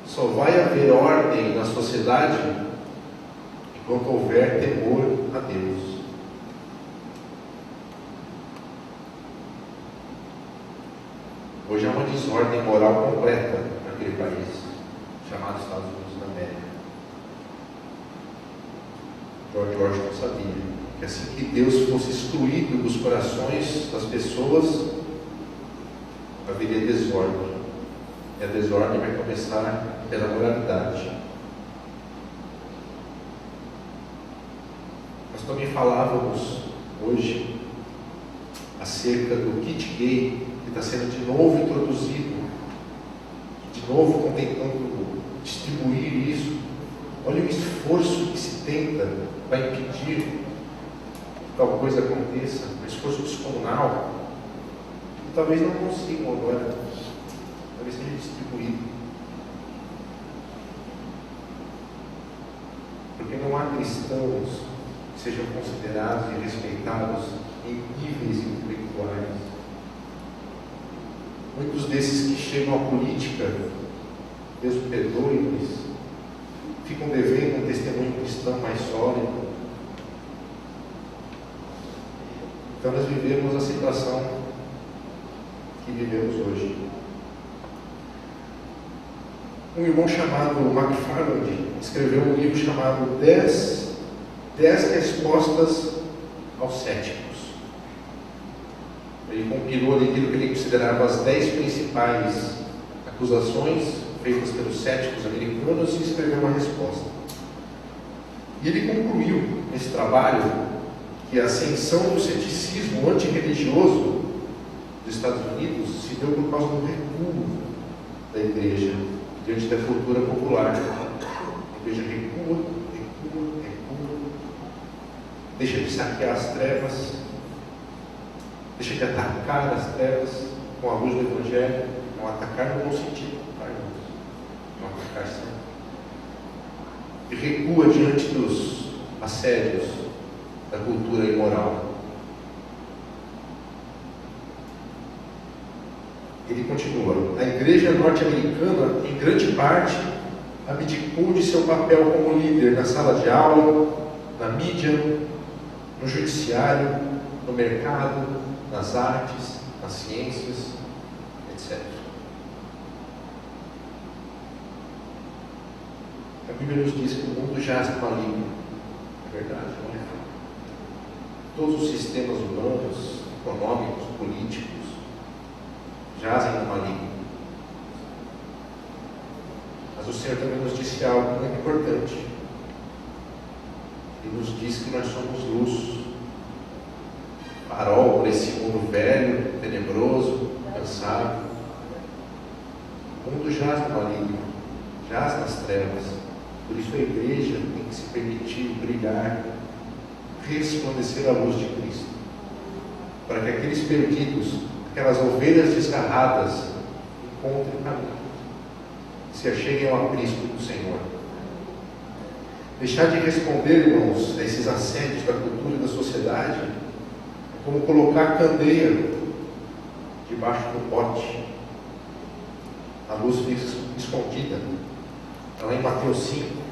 só vai haver ordem na sociedade enquanto houver temor a Deus. Hoje há uma desordem moral completa naquele país, chamado Estados Unidos da América. George Washington sabia que assim que Deus fosse excluído dos corações das pessoas, haveria desordem. E a desordem vai começar pela moralidade. Nós também falávamos hoje acerca do kit gay, que está sendo de novo introduzido, de novo tentando distribuir isso. Olha o esforço que se tenta para impedir que tal coisa aconteça, um esforço descomunal, e talvez não consigam agora, talvez seja distribuído. Porque não há cristãos que sejam considerados e respeitados em níveis intelectuais. Muitos desses que chegam à política, Deus perdoe-lhes, ficam devendo um testemunho cristão mais sólido. Então nós vivemos a situação que vivemos hoje. Um irmão chamado McFarland escreveu um livro chamado 10 Respostas aos Céticos. Ele compilou ali aquilo que ele considerava as 10 principais acusações feitas pelos céticos americanos e escreveu uma resposta. E ele concluiu esse trabalho que a ascensão do ceticismo antirreligioso dos Estados Unidos se deu por causa do recuo da igreja diante da cultura popular. A igreja recua, deixa de saquear as trevas, deixa de atacar as trevas com a luz do Evangelho, não atacar no bom sentido, não atacar sempre. E recua diante dos assédios da cultura imoral. Ele continua: a igreja norte-americana, em grande parte, abdicou de seu papel como líder na sala de aula, na mídia, no judiciário, no mercado, nas artes, nas ciências, etc. A Bíblia nos diz que o mundo jaz no maligno. É verdade, não é? Todos os sistemas humanos, econômicos, políticos, jazem no maligno. Mas o Senhor também nos disse algo muito importante. Ele nos diz que nós somos luz, farol para esse mundo velho, tenebroso, cansado. O mundo jaz no maligno, jaz nas trevas. Por isso a igreja tem que se permitir brilhar, resplandecer a luz de Cristo, para que aqueles perdidos, aquelas ovelhas desgarradas, encontrem o caminho, se acheguem ao aprisco do Senhor. Deixar de responder, irmãos, a esses assédios da cultura e da sociedade é como colocar a candeia debaixo do pote. A luz fica escondida. Está lá em Mateus 5.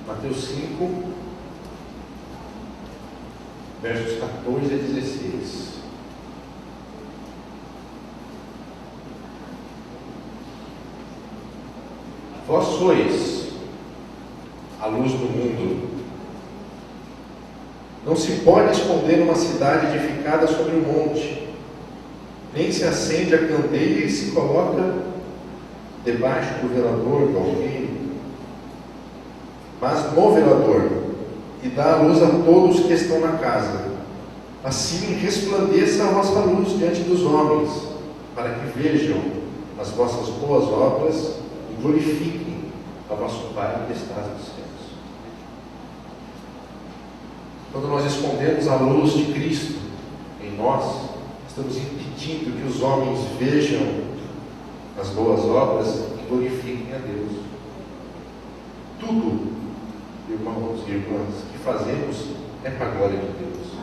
Mateus 5, versos 14 a 16. Vós sois a luz do mundo. Não se pode esconder uma cidade edificada sobre um monte, nem se acende a candeia e se coloca debaixo do velador, do alqueire, mas no velador, e dá a luz a todos que estão na casa. Assim resplandeça a vossa luz diante dos homens, para que vejam as vossas boas obras e glorifiquem ao vosso Pai que está nos céus. Quando nós escondemos a luz de Cristo em nós, estamos impedindo que os homens vejam as boas obras e glorifiquem a Deus. Tudo, irmãos e irmãs, que fazemos é para a glória de Deus.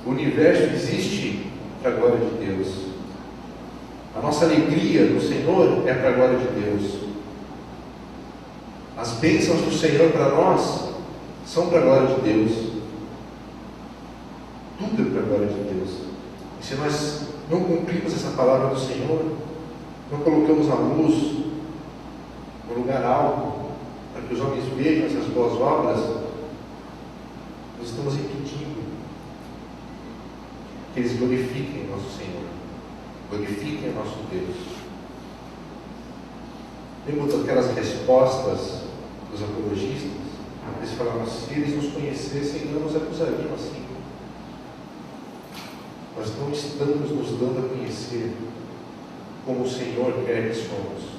O universo existe para a glória de Deus. A nossa alegria no Senhor é para a glória de Deus. As bênçãos do Senhor para nós são para a glória de Deus. Tudo é para a glória de Deus. E se nós não cumprimos essa palavra do Senhor, não colocamos a luz no lugar alto, para que os homens vejam essas boas obras, nós estamos impedindo que eles glorifiquem nosso Senhor, glorifiquem nosso Deus. Lembra daquelas respostas dos apologistas? Eles falavam: se eles nos conhecessem, não nos acusariam assim. Nós não estamos nos dando a conhecer como o Senhor quer que somos.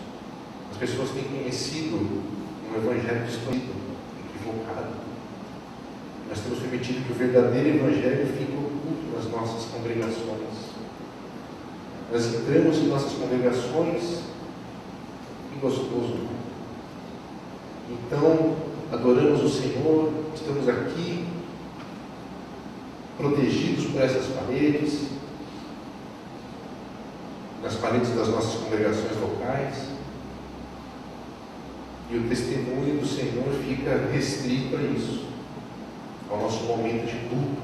As pessoas têm conhecido um evangelho distorcido, equivocado. Nós temos permitido que o verdadeiro evangelho fique oculto nas nossas congregações. Nós entramos em nossas congregações e gostoso. Então, adoramos o Senhor, estamos aqui, protegidos por essas paredes, nas paredes das nossas congregações locais, e o testemunho do Senhor fica restrito a isso, ao nosso momento de culto,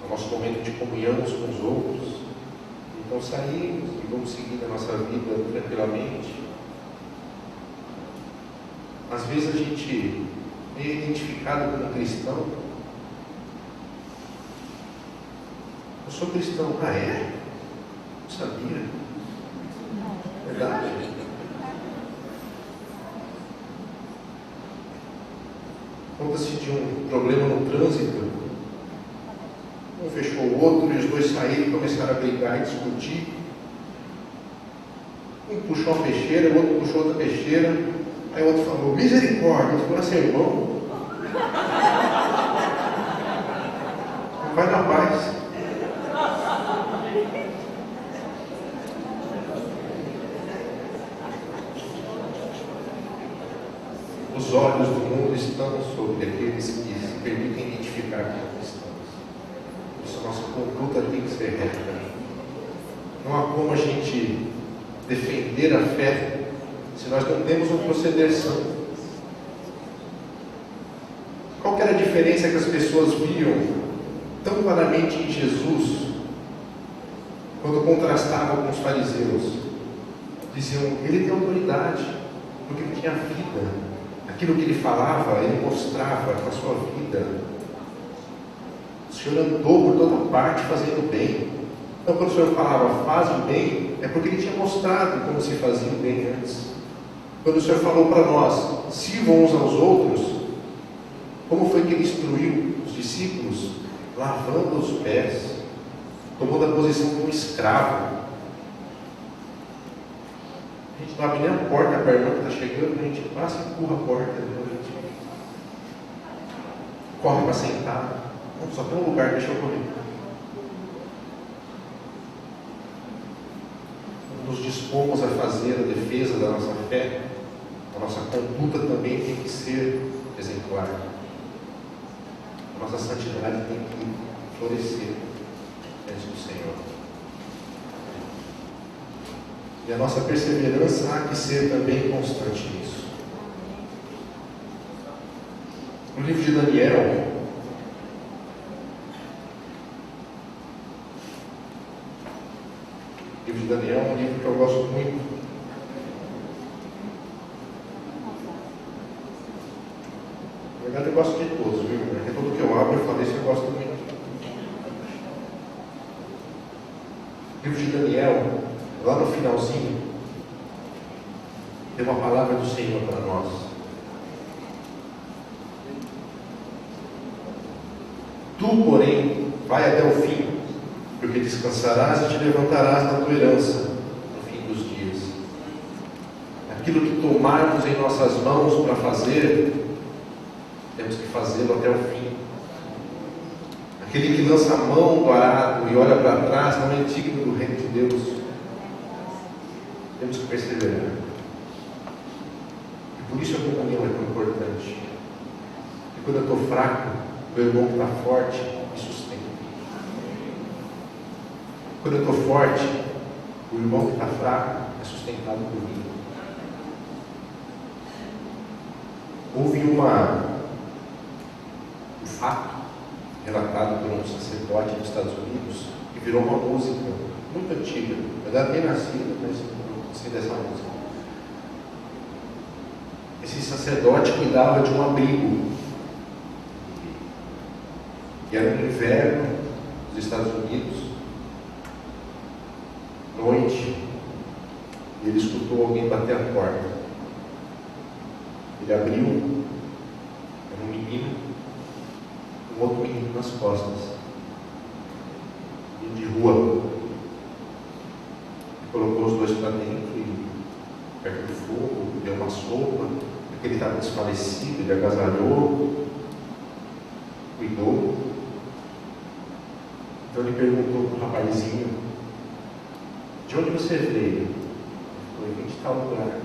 ao nosso momento de comunhão uns com os outros. Então saímos e vamos seguindo a nossa vida tranquilamente. Às vezes a gente é identificado como cristão. Eu sou cristão. Ah, é? Não sabia. Verdade. Conta-se de um problema no trânsito. Um fechou o outro e os dois saíram e começaram a brigar e discutir. Um puxou uma peixeira, o outro puxou outra peixeira. Aí o outro falou: misericórdia. Eu falei: seu irmão, vai na paz. Os olhos do mundo estão sobre aqueles que se permitem identificar como cristãos. Por isso a nossa conduta tem que ser reta. Não há como a gente defender a fé se nós não temos um proceder santo. Qual que era a diferença que as pessoas viam tão claramente em Jesus quando contrastavam com os fariseus? Diziam: ele tem autoridade, porque ele tinha vida. Aquilo que ele falava, ele mostrava com a sua vida. O Senhor andou por toda parte fazendo bem. Então, quando o Senhor falava faz o bem, é porque ele tinha mostrado como se fazia o bem antes. Quando o Senhor falou para nós: sirvam uns aos outros, como foi que ele instruiu os discípulos? Lavando os pés, tomando a posição de um escravo. A gente não abre nem a porta para a irmã que está chegando, a gente passa e empurra a porta, a gente corre para sentar. Não, só tem um lugar, deixa eu correr. Nos dispomos a fazer a defesa da nossa fé, a nossa conduta também tem que ser exemplar. A nossa santidade tem que florescer diante do Senhor. E a nossa perseverança há que ser também constante nisso. No livro de Daniel, o livro de Daniel é um livro que eu gosto muito. Na verdade, eu gosto de todos, viu? Porque tudo que eu abro, eu falei isso, eu gosto muito. O livro de Daniel, lá no finalzinho, tem uma palavra do Senhor para nós. Tu, porém, vai até o fim porque descansarás e te levantarás na tua herança no fim dos dias. Aquilo que tomarmos em nossas mãos para fazer, temos que fazê-lo até o fim. Aquele que lança a mão do arado e olha para trás não é digno do reino de Deus. Temos que perseverar. E por isso a comunhão é tão importante. E quando eu estou fraco, o meu irmão que está forte me sustenta. Quando eu estou forte, o irmão que está fraco é sustentado por mim. Houve um fato relatado por um sacerdote dos Estados Unidos que virou uma música muito antiga. Eu era bem nascido, mas não sei dessa música. Esse sacerdote cuidava de um abrigo. E era no inverno dos Estados Unidos, noite, e ele escutou alguém bater a porta. Ele abriu, era um menino, um outro menino nas costas, menino de rua. Ele colocou os dois para dentro e perto do fogo, deu uma sopa, porque ele estava desfalecido, ele agasalhou, cuidou. Então ele perguntou para o rapazinho: de onde você veio? Ele falou: vim de tal lugar.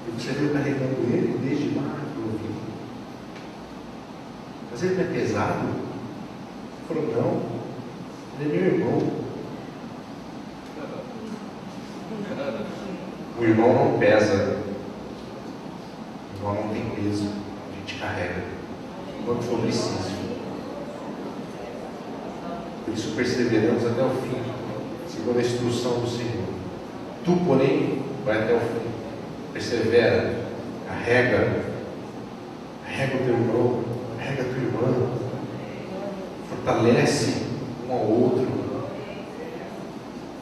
E você veio carregando ele desde lá que eu vim. Mas ele não é pesado? Ele falou: não, ele é meu irmão. O irmão não pesa, o irmão não tem peso, a gente carrega quando for preciso. Por isso perseveramos até o fim, segundo a instrução do Senhor. Tu, porém, vai até o fim. Persevera, carrega o teu irmão, carrega a tua irmã, fortalece um ao outro.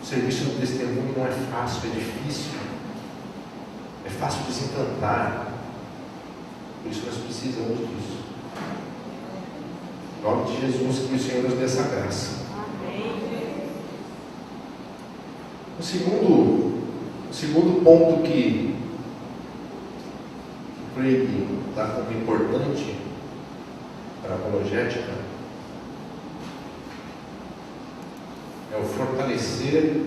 O serviço do testemunho não é fácil, é difícil, é fácil de se encantar. Por isso nós precisamos disso. Em nome de Jesus, que o Senhor nos dê essa graça. O segundo ponto que Craig dá como importante para a apologética é o fortalecer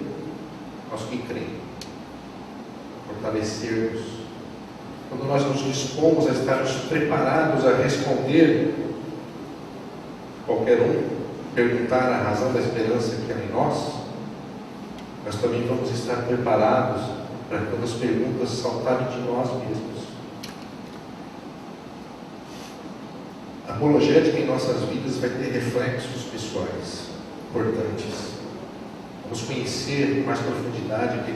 aos que creem. Fortalecer-nos. Quando nós nos dispomos a estarmos preparados a responder qualquer um, perguntar a razão da esperança que há em nós, nós também vamos estar preparados para quando as perguntas saltarem de nós mesmos. A apologética em nossas vidas vai ter reflexos pessoais importantes. Vamos conhecer com mais profundidade quem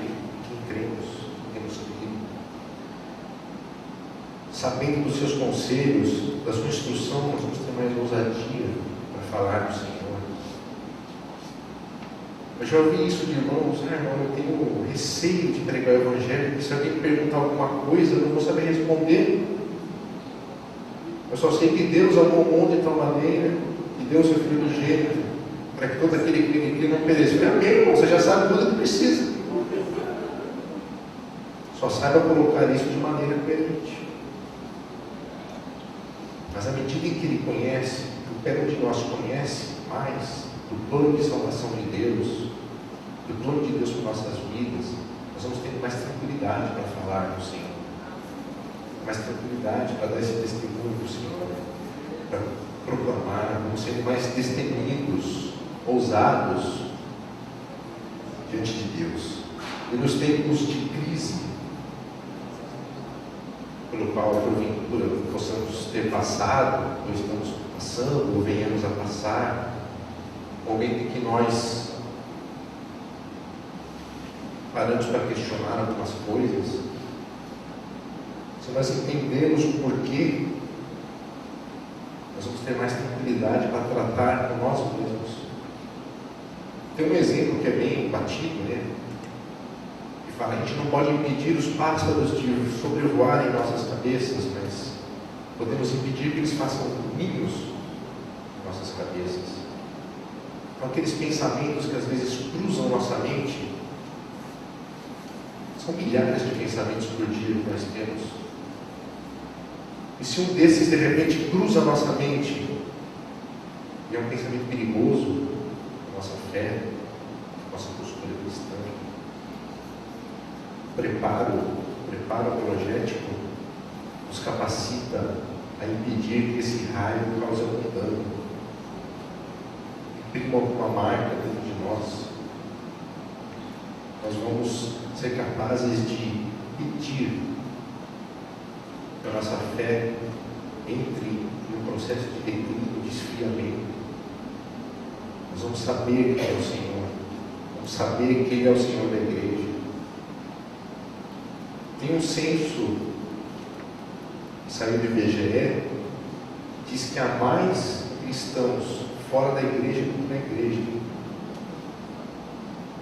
cremos, temos crido. Sabendo dos seus conselhos, da sua instrução, nós vamos ter mais ousadia para falar do Senhor. Eu já ouvi isso de irmãos: irmão, eu tenho receio de pregar o Evangelho, porque se alguém me perguntar alguma coisa, eu não vou saber responder. Eu só sei que Deus amou o mundo de tal maneira que deu o seu Filho unigênito, para que todo aquele que não pereça. Amém, irmão, você já sabe tudo o que precisa. Só saiba colocar isso de maneira coerente. Mas à medida em que Ele conhece, que cada um de nós conhece mais do plano de salvação de Deus, do plano de Deus para nossas vidas, nós vamos tendo mais tranquilidade para falar do Senhor, mais tranquilidade para dar esse testemunho do Senhor, para proclamar, vamos sendo mais destemidos, ousados diante de Deus. E nos tempos de crise, pelo qual porventura possamos ter passado, ou estamos passando, ou venhamos a passar, momento em que nós paramos para questionar algumas coisas, se nós entendemos o porquê, nós vamos ter mais tranquilidade para tratar com nós mesmos. Tem um exemplo que é bem batido, né? Que fala: a gente não pode impedir os pássaros de sobrevoarem nossas cabeças, mas podemos impedir que eles façam ninhos em nossas cabeças. São aqueles pensamentos que às vezes cruzam nossa mente. São milhares de pensamentos por dia que nós temos. E se um desses de repente cruza a nossa mente, e é um pensamento perigoso, a nossa fé, a nossa postura cristã, preparo apologético nos capacita a impedir que esse raio cause algum dano, imprima alguma marca dentro de nós. Nós vamos ser capazes de impedir que a nossa fé entre em um processo de declínio, de esfriamento. Nós vamos saber quem é o Senhor, vamos saber que Ele é o Senhor da igreja. Tem um censo que saiu do IBGE, diz que há mais cristãos fora da igreja do que na igreja,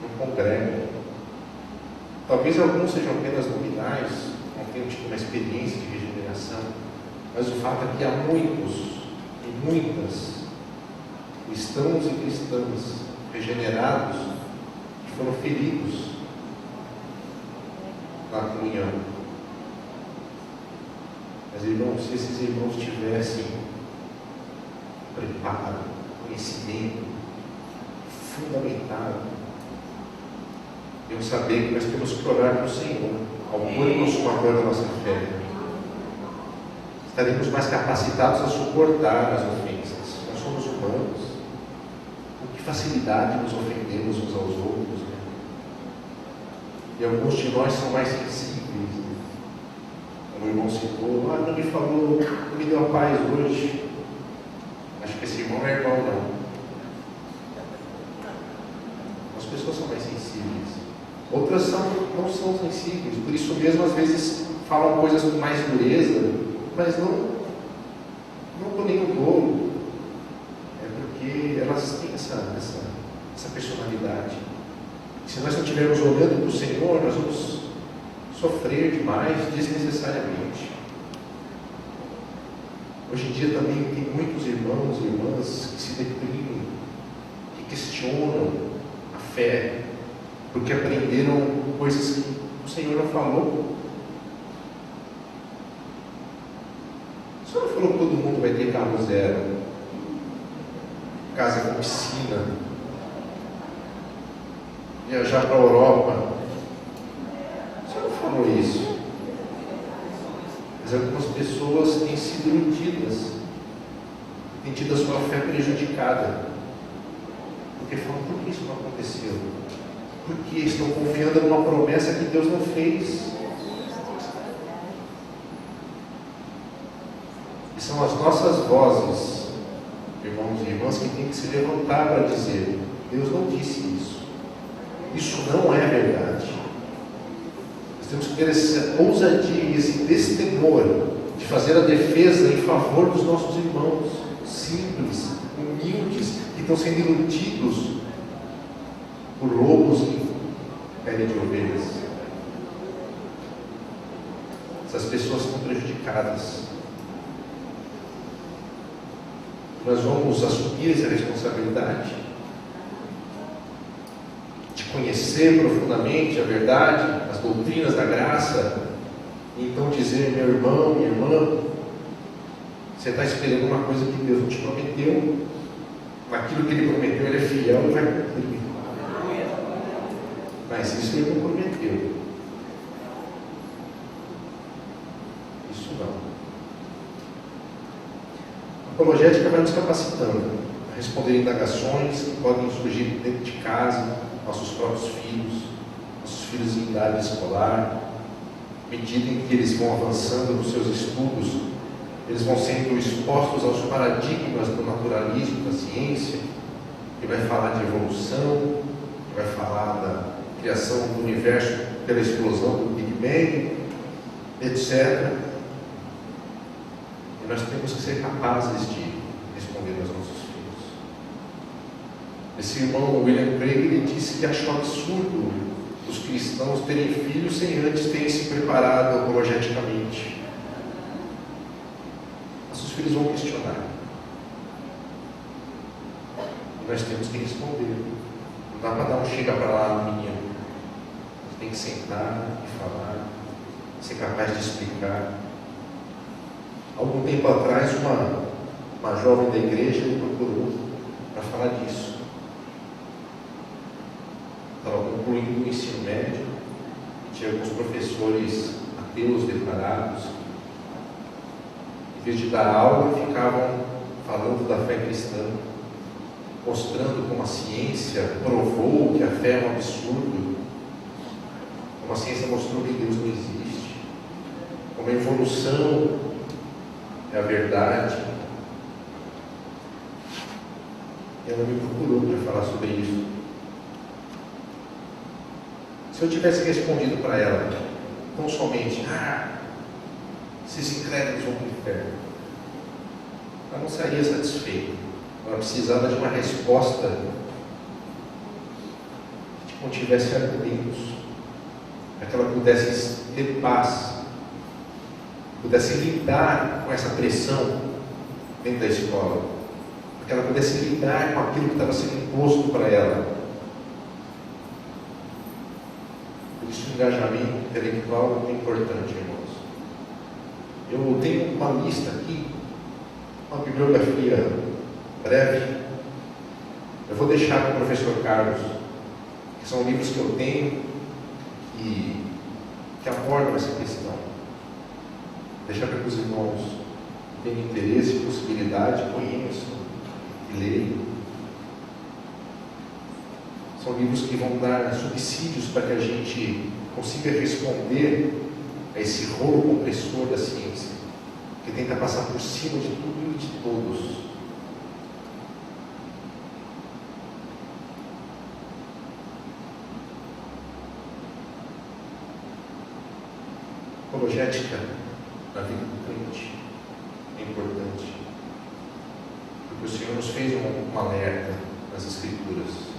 não congregam. Talvez alguns sejam apenas nominais, não tenham tido uma experiência de regeneração, mas o fato é que há muitos e muitas cristãos e cristãs regenerados que foram feridos na comunhão. Mas, irmãos, se esses irmãos tivessem preparo, conhecimento fundamentado, eu saber que nós temos que orar para o Senhor ao consumador da nossa fé, estaremos mais capacitados a suportar as ofensas. Nós somos humanos, com que facilidade nos ofendemos uns aos outros, né? E alguns de nós são mais sensíveis, né? Como o irmão citou, não me falou, não me deu a paz hoje. Acho que esse irmão não é irmão, não. As pessoas são mais sensíveis. Outras não são sensíveis, por isso mesmo às vezes falam coisas com mais dureza, mas não com nenhum dolo. É porque elas têm essa personalidade. E se nós não estivermos olhando para o Senhor, nós vamos sofrer demais, desnecessariamente. Hoje em dia também tem muitos irmãos e irmãs que se deprimem, que questionam a fé, porque aprenderam coisas que o Senhor não falou. O Senhor não falou que todo mundo vai ter carro zero, casa com piscina, viajar para a Europa. O Senhor não falou isso. Mas algumas pessoas têm sido iludidas, têm tido a sua fé prejudicada, porque falam: por que isso não aconteceu? Porque estão confiando numa promessa que Deus não fez. E são as nossas vozes, irmãos e irmãs, que têm que se levantar para dizer: Deus não disse isso. Isso não é verdade. Nós temos que ter essa ousadia e esse destemor de fazer a defesa em favor dos nossos irmãos simples, humildes, que estão sendo iludidos por lobos em pele de ovelhas. Essas pessoas estão prejudicadas. Nós vamos assumir essa responsabilidade de conhecer profundamente a verdade, as doutrinas da graça, e então dizer: meu irmão, minha irmã, você está esperando uma coisa que Deus não te prometeu. Naquilo que Ele prometeu, Ele é fiel e vai cumprir. Mas isso Ele não prometeu. Isso não. A apologética vai nos capacitando a responder indagações que podem surgir dentro de casa, nossos próprios filhos, nossos filhos em idade escolar. À medida em que eles vão avançando nos seus estudos, eles vão sendo expostos aos paradigmas do naturalismo, da ciência, que vai falar de evolução, que vai falar da criação do universo pela explosão do Big Bang, etc. E nós temos que ser capazes de responder aos nossos filhos. Esse irmão William Craig, ele disse que achou absurdo os cristãos terem filhos sem antes terem se preparado apologeticamente. Nossos filhos vão questionar. nós temos que responder. Não dá para dar um chega para lá no menino. Você tem que sentar e falar, ser capaz de explicar. Algum tempo atrás, uma jovem da igreja me procurou para falar disso. Estava concluindo o ensino médio, e tinha alguns professores ateus declarados. Em vez de dar aula, ficavam falando da fé cristã, mostrando como a ciência provou que a fé é um absurdo, como a ciência mostrou que Deus não existe, como a evolução é a verdade. E ela me procurou para falar sobre isso. Se eu tivesse respondido para ela, tão somente, esses incrédulos vão para o inferno, ela não sairia satisfeita. Ela precisava de uma resposta que contivesse argumentos, para que ela pudesse ter paz, pudesse lidar com essa pressão dentro da escola, para que ela pudesse lidar com aquilo que estava sendo imposto para ela. Por isso o engajamento intelectual é importante, irmãos. Eu tenho uma lista aqui, uma bibliografia breve. Eu vou deixar para o professor Carlos, que são livros que eu tenho que abordam essa questão. Deixar para que os irmãos que tenham interesse e possibilidade conheçam e leiam. São livros que vão dar subsídios para que a gente consiga responder a esse rolo compressor da ciência, que tenta passar por cima de tudo e de todos. Apologética na vida do crente é importante, porque o Senhor nos fez um alerta nas Escrituras.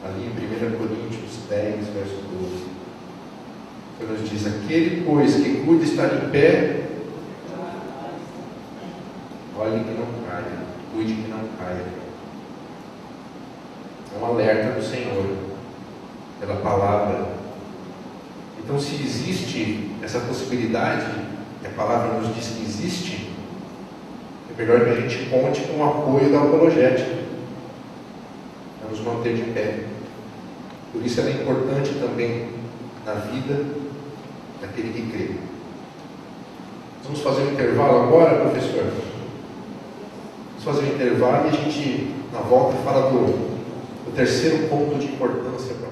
Ali em 1 Coríntios 10, verso 12, ele nos diz: aquele, pois, que cuida estar em pé, olhe que não caia, cuide que não caia. É um alerta do Senhor, pela palavra. Então, se existe essa possibilidade, que a palavra nos diz que existe, é melhor que a gente conte com o apoio da apologética, para nos manter de pé. Por isso ela é importante também na vida daquele que crê. Vamos fazer um intervalo agora, professor? Vamos fazer um intervalo e a gente, na volta, fala do terceiro ponto de importância para a